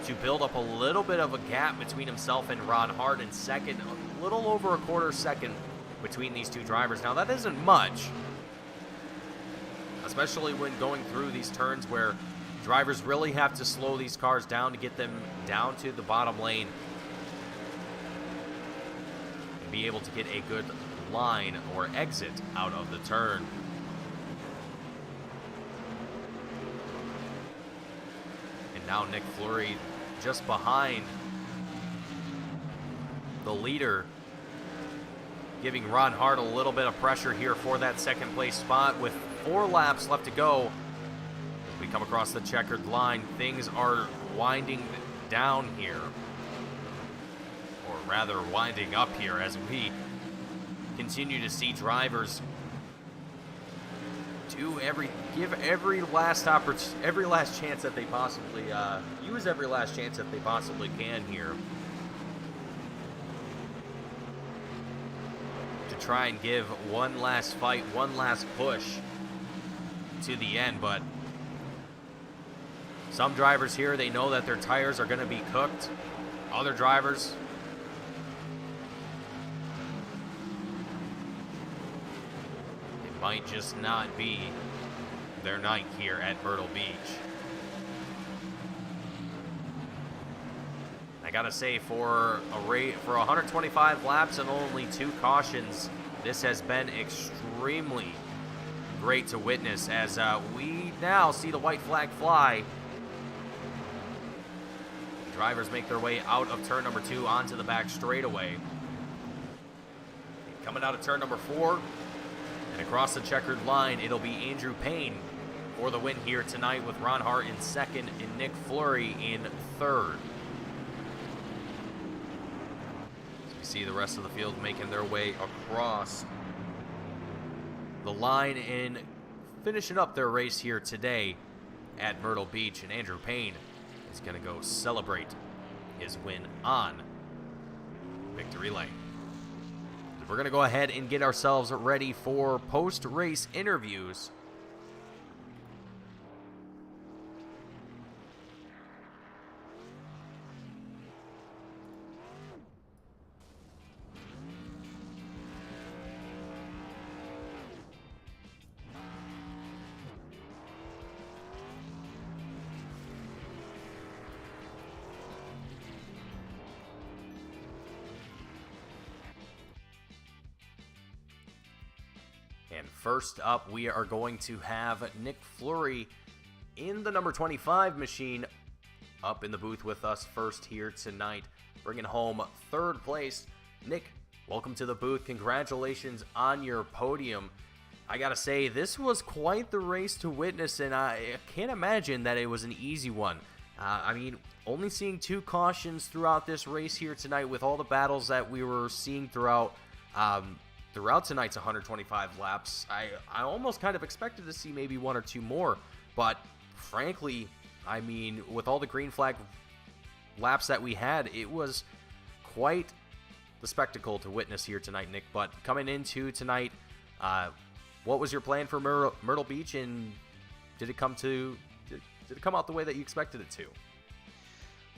to build up a little bit of a gap between himself and Ron Hart in second, a little over a quarter second between these two drivers. Now, that isn't much, especially when going through these turns where drivers really have to slow these cars down to get them down to the bottom lane and be able to get a good line or exit out of the turn. And now Nick Fleury just behind the leader, giving Ron Hart a little bit of pressure here for that second place spot. With 4 laps left to go, we come across the checkered line. Things are winding down here, or rather winding up here, as we continue to see drivers give every last chance that they possibly use every last chance that they possibly can here to try and give one last fight, one last push to the end. But some drivers here, they know that their tires are going to be cooked. Other drivers, might just not be their night here at Myrtle Beach. I gotta say, for 125 laps and only 2 cautions, this has been extremely great to witness, as we now see the white flag fly. Drivers make their way out of turn number 2 onto the back straightaway. Coming out of turn number 4, and across the checkered line, it'll be Andrew Payne for the win here tonight, with Ron Hart in second and Nick Fleury in third. So we see the rest of the field making their way across the line and finishing up their race here today at Myrtle Beach. And Andrew Payne is going to go celebrate his win on victory lane. We're going to go ahead and get ourselves ready for post-race interviews. And first up, we are going to have Nick Fleury in the number 25 machine up in the booth with us first here tonight, bringing home third place. Nick, welcome to the booth. Congratulations on your podium. I gotta say, this was quite the race to witness, and I can't imagine that it was an easy one. I mean, only seeing 2 cautions throughout this race here tonight, with all the battles that we were seeing throughout tonight's 125 laps. I almost kind of expected to see maybe 1 or 2 more, but frankly, I mean, with all the green flag laps that we had, it was quite the spectacle to witness here tonight, Nick. But coming into tonight, what was your plan for Myrtle Beach, and did it come out the way that you expected it to?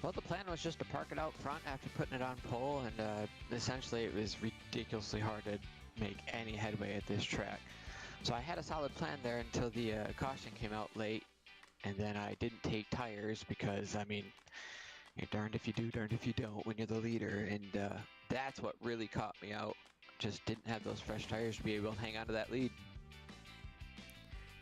Well, the plan was just to park it out front after putting it on pole, and essentially it was ridiculously hard to make any headway at this track. So I had a solid plan there until the caution came out late, and then I didn't take tires because, I mean, you're darned if you do, darned if you don't when you're the leader, and that's what really caught me out. Just didn't have those fresh tires to be able to hang on to that lead.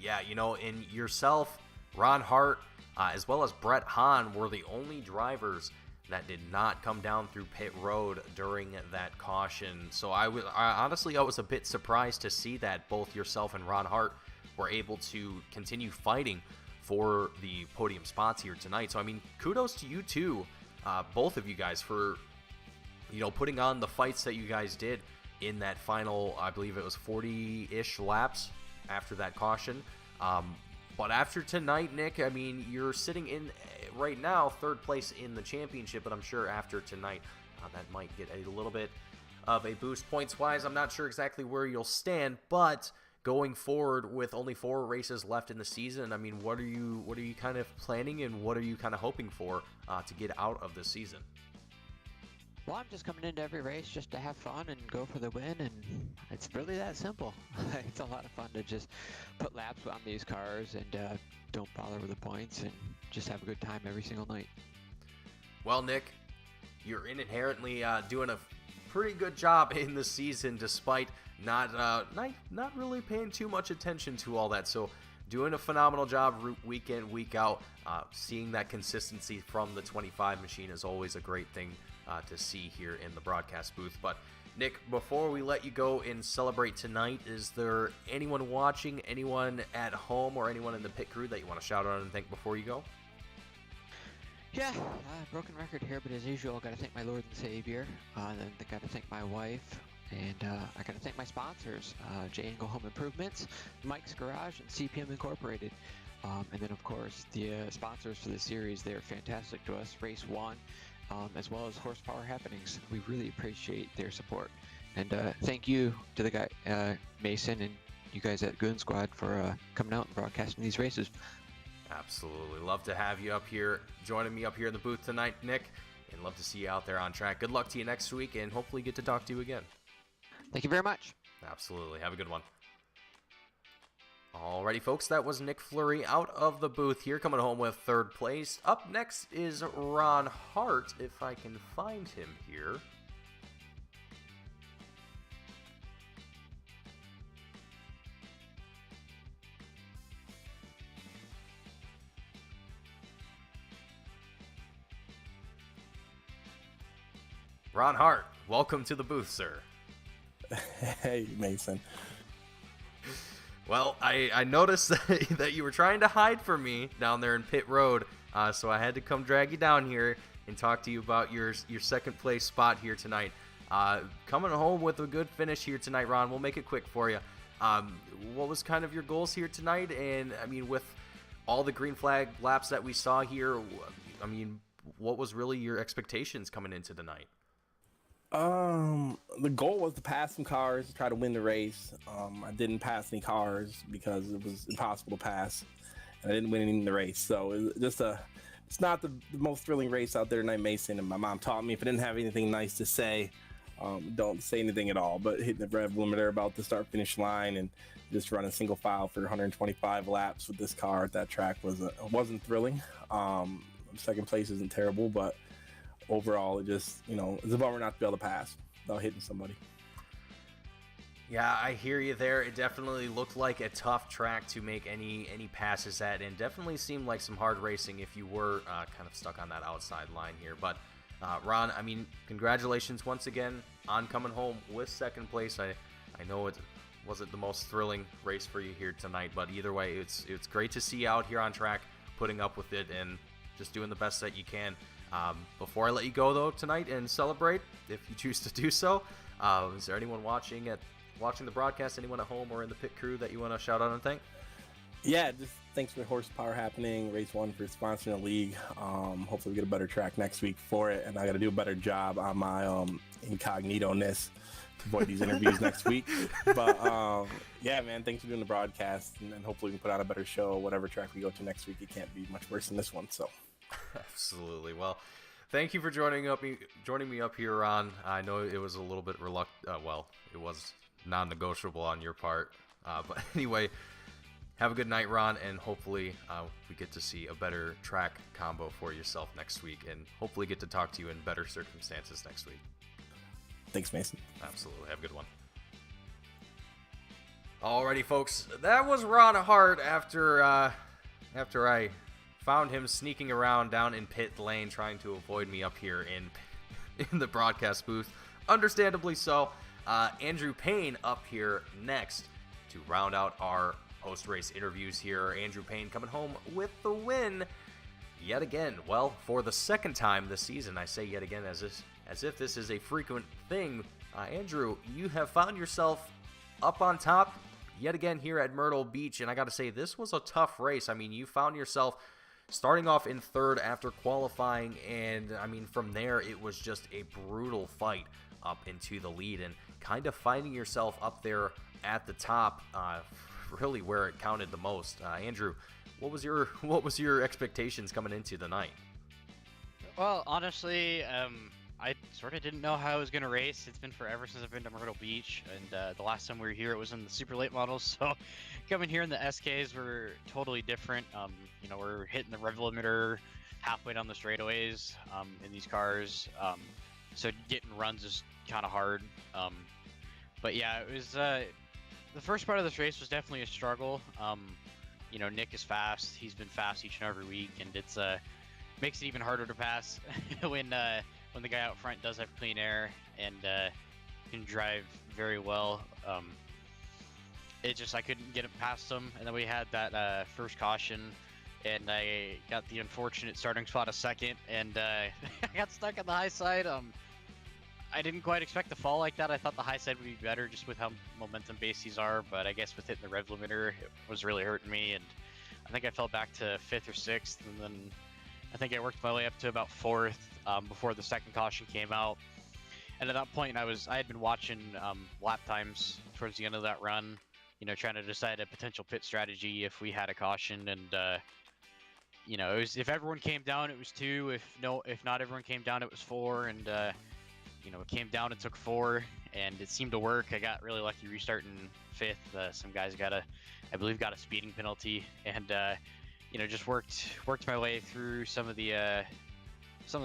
Yeah, you know, in yourself, Ron Hart, as well as Brett Hahn, were the only drivers that did not come down through pit road during that caution. So I was a bit surprised to see that both yourself and Ron Hart were able to continue fighting for the podium spots here tonight. So I mean, kudos to you two, both of you guys, for putting on the fights that you guys did in that final, I believe it was 40-ish laps after that caution. But after tonight, Nick, I mean, you're sitting in right now third place in the championship, but I'm sure after tonight that might get a little bit of a boost points-wise. I'm not sure exactly where you'll stand, but going forward with only 4 races left in the season, I mean, what are you kind of planning and what are you kind of hoping for to get out of this season? Well, I'm just coming into every race just to have fun and go for the win, and it's really that simple. It's a lot of fun to just put laps on these cars and don't bother with the points and just have a good time every single night. Well, Nick, you're inherently doing a pretty good job in the season despite not really paying too much attention to all that. So doing a phenomenal job week in, week out. Seeing that consistency from the 25 machine is always a great thing to see here in the broadcast booth. But Nick, before we let you go and celebrate tonight, is there anyone watching, anyone at home, or anyone in the pit crew that you want to shout out and thank before you go? Yeah, broken record here, but as usual, I got to thank my Lord and Savior. Then I got to thank my wife, and I got to thank my sponsors, J Angle Home Improvements, Mike's Garage, and CPM Incorporated. And then, of course, the sponsors for the series, they're fantastic to us, Race1, as well as Horsepower Happenings. We really appreciate their support. And thank you to the guy, Mason, and you guys at Goon Squad for coming out and broadcasting these races. Absolutely. Love to have you up here, joining me up here in the booth tonight, Nick, and love to see you out there on track. Good luck to you next week, and hopefully get to talk to you again. Thank you very much. Absolutely. Have a good one. Alrighty, folks, that was Nick Fleury out of the booth here, coming home with third place. Up next is Ron Hart, if I can find him here. Ron Hart, welcome to the booth, sir. Hey, Mason. Well, I noticed that you were trying to hide from me down there in pit road, so I had to come drag you down here and talk to you about your second place spot here tonight. Coming home with a good finish here tonight, Ron. We'll make it quick for you. What was kind of your goals here tonight? And, I mean, with all the green flag laps that we saw here, I mean, what was really your expectations coming into tonight? The goal was to pass some cars to try to win the race. I didn't pass any cars because it was impossible to pass, and I didn't win any in the race. So it was just it's not the most thrilling race out there tonight, Mason. And my mom taught me if I didn't have anything nice to say, don't say anything at all. But hitting the rev limiter about the start-finish line and just running single file for 125 laps with this car at that track wasn't thrilling. Second place isn't terrible, but overall, it just, it's a bummer not to be able to pass without hitting somebody. Yeah, I hear you there. It definitely looked like a tough track to make any passes at, and definitely seemed like some hard racing if you were kind of stuck on that outside line here. But, Ron, I mean, congratulations once again on coming home with second place. I know it wasn't the most thrilling race for you here tonight, but either way, it's great to see you out here on track, putting up with it, and just doing the best that you can. Before I let you go, though, tonight and celebrate, if you choose to do so, is there anyone watching the broadcast, anyone at home or in the pit crew that you want to shout out and thank? Yeah, just thanks for Horsepower Happening, Race1 for sponsoring the league. Hopefully we get a better track next week for it, and I got to do a better job on my incognito-ness to avoid these interviews next week. But yeah, man, thanks for doing the broadcast, and hopefully we can put on a better show. Whatever track we go to next week, it can't be much worse than this one. So. Absolutely. Well, thank you for joining me up here, Ron. I know it was a little bit reluctant. It was non-negotiable on your part. But anyway, have a good night, Ron, and hopefully we get to see a better track combo for yourself next week, and hopefully get to talk to you in better circumstances next week. Thanks, Mason. Absolutely. Have a good one. Alrighty, folks. That was Ron Hart after I found him sneaking around down in pit lane trying to avoid me up here in the broadcast booth. Understandably so. Andrew Payne up here next to round out our post-race interviews here. Andrew Payne coming home with the win yet again. Well, for the second time this season. I say yet again as if this is a frequent thing. Andrew, you have found yourself up on top yet again here at Myrtle Beach. And I got to say, this was a tough race. I mean, you found yourself starting off in third after qualifying, and I mean, from there, it was just a brutal fight up into the lead, and kind of finding yourself up there at the top, really where it counted the most. Andrew, what was your expectations coming into the night? Well, honestly, I sort of didn't know how I was going to race. It's been forever since I've been to Myrtle Beach, and the last time we were here, it was in the super late models. So coming here in the SKs were totally different. You know, we're hitting the rev limiter halfway down the straightaways in these cars. So getting runs is kind of hard. But yeah, it was the first part of this race was definitely a struggle. You know, Nick is fast. He's been fast each and every week, and it's makes it even harder to pass when the guy out front does have clean air and can drive very well. It just, I couldn't get it past him, and then we had that first caution, and I got the unfortunate starting spot a second, and I got stuck on the high side. I didn't quite expect to fall like that. I thought the high side would be better just with how momentum based these are, but I guess with hitting the rev limiter, it was really hurting me, and I think I fell back to 5th or 6th, and then I think I worked my way up to about 4th before the second caution came out. And at that point, I had been watching lap times towards the end of that run, you know, trying to decide a potential pit strategy if we had a caution. And you know, it was, if everyone came down, it was 2. If not everyone came down, it was 4. And you know, it came down, it took 4, and it seemed to work. I got really lucky restarting 5th. Some guys I believe got a speeding penalty, and you know, just worked my way through some of the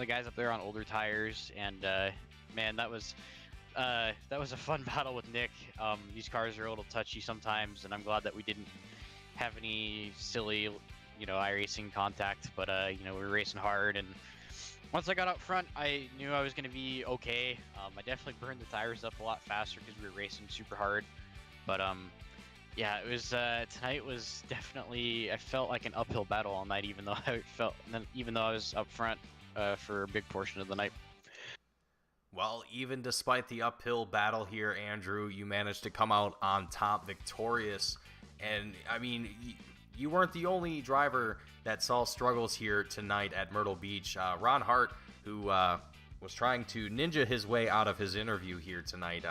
guys up there on older tires, and man, that was a fun battle with Nick. These cars are a little touchy sometimes, and I'm glad that we didn't have any silly, you know, iRacing contact, but you know, we were racing hard, and once I got up front, I knew I was going to be okay. I definitely burned the tires up a lot faster because we were racing super hard, but yeah, it was tonight was definitely, I felt like an uphill battle all night, even though I was up front for a big portion of the night. Well, even despite the uphill battle here, Andrew, you managed to come out on top victorious. And I mean, you weren't the only driver that saw struggles here tonight at Myrtle Beach. Ron Hart, who was trying to ninja his way out of his interview here tonight,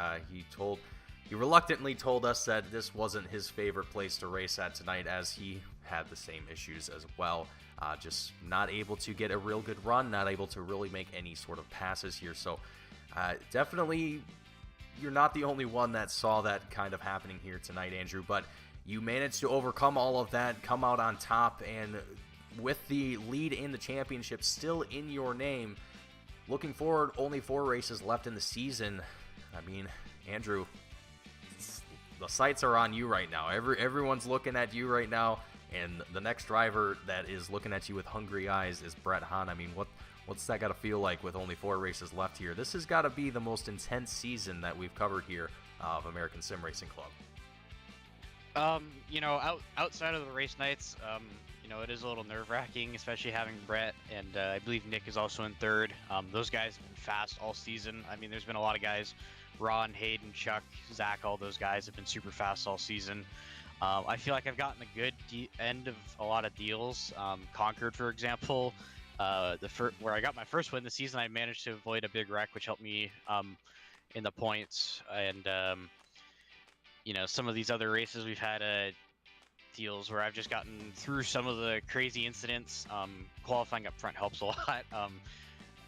he reluctantly told us that this wasn't his favorite place to race at tonight, as he had the same issues as well. Just not able to get a real good run, not able to really make any sort of passes here. So definitely, you're not the only one that saw that kind of happening here tonight, Andrew, but you managed to overcome all of that, come out on top, and with the lead in the championship still in your name, looking forward, only 4 races left in the season. I mean, Andrew, the sights are on you right now. Everyone's looking at you right now, and the next driver that is looking at you with hungry eyes is Brett Hahn. I mean, what's that got to feel like with only 4 races left here? This has got to be the most intense season that we've covered here of American Sim Racing Club. You know, outside of the race nights, you know, it is a little nerve-wracking, especially having Brett, and I believe Nick is also in 3rd. Those guys have been fast all season. I mean, there's been a lot of guys, Ron, Hayden, Chuck, Zach, all those guys have been super fast all season. I feel like I've gotten a good end of a lot of deals. Concord, for example, where I got my first win this season, I managed to avoid a big wreck, which helped me in the points. And you know, some of these other races we've had deals where I've just gotten through some of the crazy incidents. Qualifying up front helps a lot.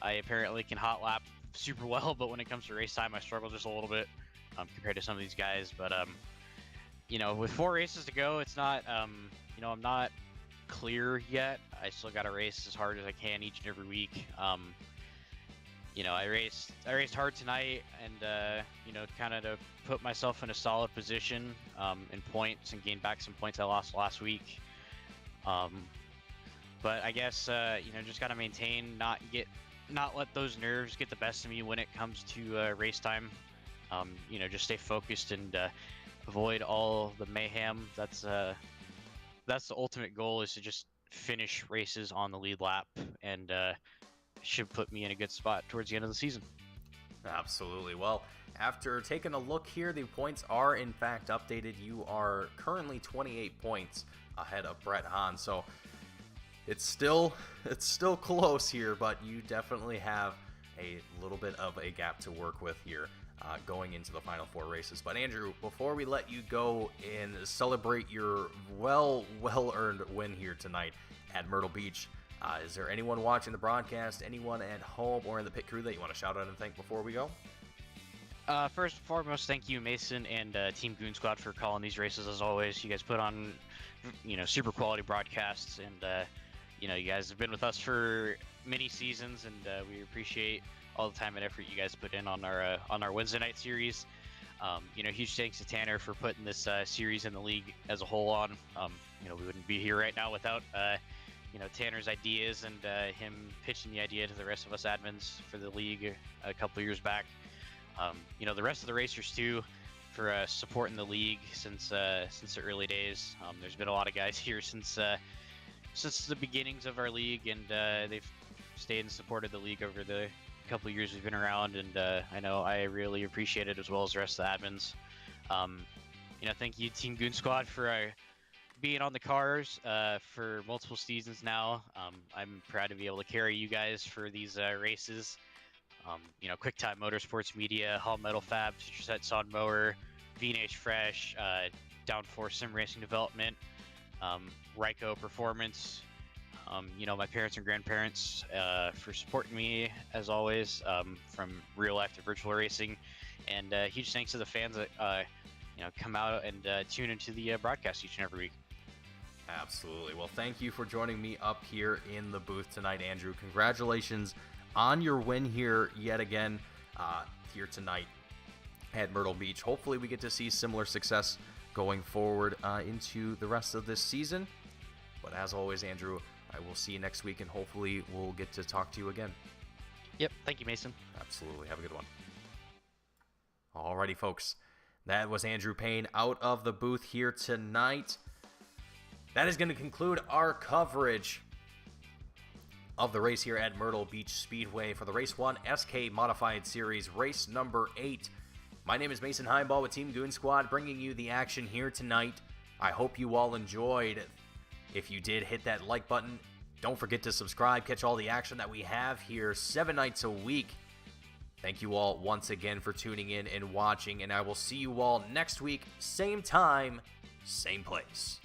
I apparently can hot lap super well, but when it comes to race time, I struggle just a little bit compared to some of these guys. But you know, with 4 races to go, it's not, you know, I'm not clear yet. I still got to race as hard as I can each and every week. You know, I raced hard tonight, and you know, kind of to put myself in a solid position in points and gain back some points I lost last week. But I guess you know, just got to maintain, not let those nerves get the best of me when it comes to race time. You know, just stay focused and avoid all the mayhem. That's the ultimate goal, is to just finish races on the lead lap, and should put me in a good spot towards the end of the season. Absolutely. Well, after taking a look here, the points are in fact updated. You are currently 28 points ahead of Brett Hahn, so it's still close here, but you definitely have a little bit of a gap to work with here going into the final 4 races. But Andrew, before we let you go and celebrate your well-earned win here tonight at Myrtle Beach, is there anyone watching the broadcast, anyone at home or in the pit crew that you want to shout out and thank before we go? First and foremost, thank you, Mason and Team Goon Squad, for calling these races. As always, you guys put on, super quality broadcasts, and you guys have been with us for many seasons, and we appreciate all the time and effort you guys put in on our Wednesday night series. Huge thanks to Tanner for putting this series in the league as a whole on. We wouldn't be here right now without Tanner's ideas and him pitching the idea to the rest of us admins for the league a couple years back. The rest of the racers too, for supporting the league since the early days. There's been a lot of guys here since the beginnings of our league, and they've stayed and supported the league over the couple years we've been around, and I know I really appreciate it, as well as the rest of the admins. Thank you, Team Goon Squad, for being on the cars for multiple seasons now. I'm proud to be able to carry you guys for these races. QuickTime Motorsports Media, Hall Metal Fab, Teacher Set Sod Mower, V&H Fresh, Downforce Sim Racing Development, Ryko Performance, my parents and grandparents for supporting me, as always, from real life to virtual racing, and huge thanks to the fans that come out and tune into the broadcast each and every week. Absolutely. Well, thank you for joining me up here in the booth tonight, Andrew. Congratulations on your win here yet again here tonight at Myrtle Beach. Hopefully we get to see similar success going forward into the rest of this season. But as always, Andrew, I will see you next week, and hopefully we'll get to talk to you again. Yep. Thank you, Mason. Absolutely. Have a good one. Alrighty, folks. That was Andrew Payne out of the booth here tonight. That is going to conclude our coverage of the race here at Myrtle Beach Speedway for the Race 1 SK Modified Series, race number 8. My name is Mason Heimbaugh with Team Goon Squad, bringing you the action here tonight. I hope you all enjoyed. If you did, hit that like button. Don't forget to subscribe. Catch all the action that we have here 7 nights a week. Thank you all once again for tuning in and watching, and I will see you all next week, same time, same place.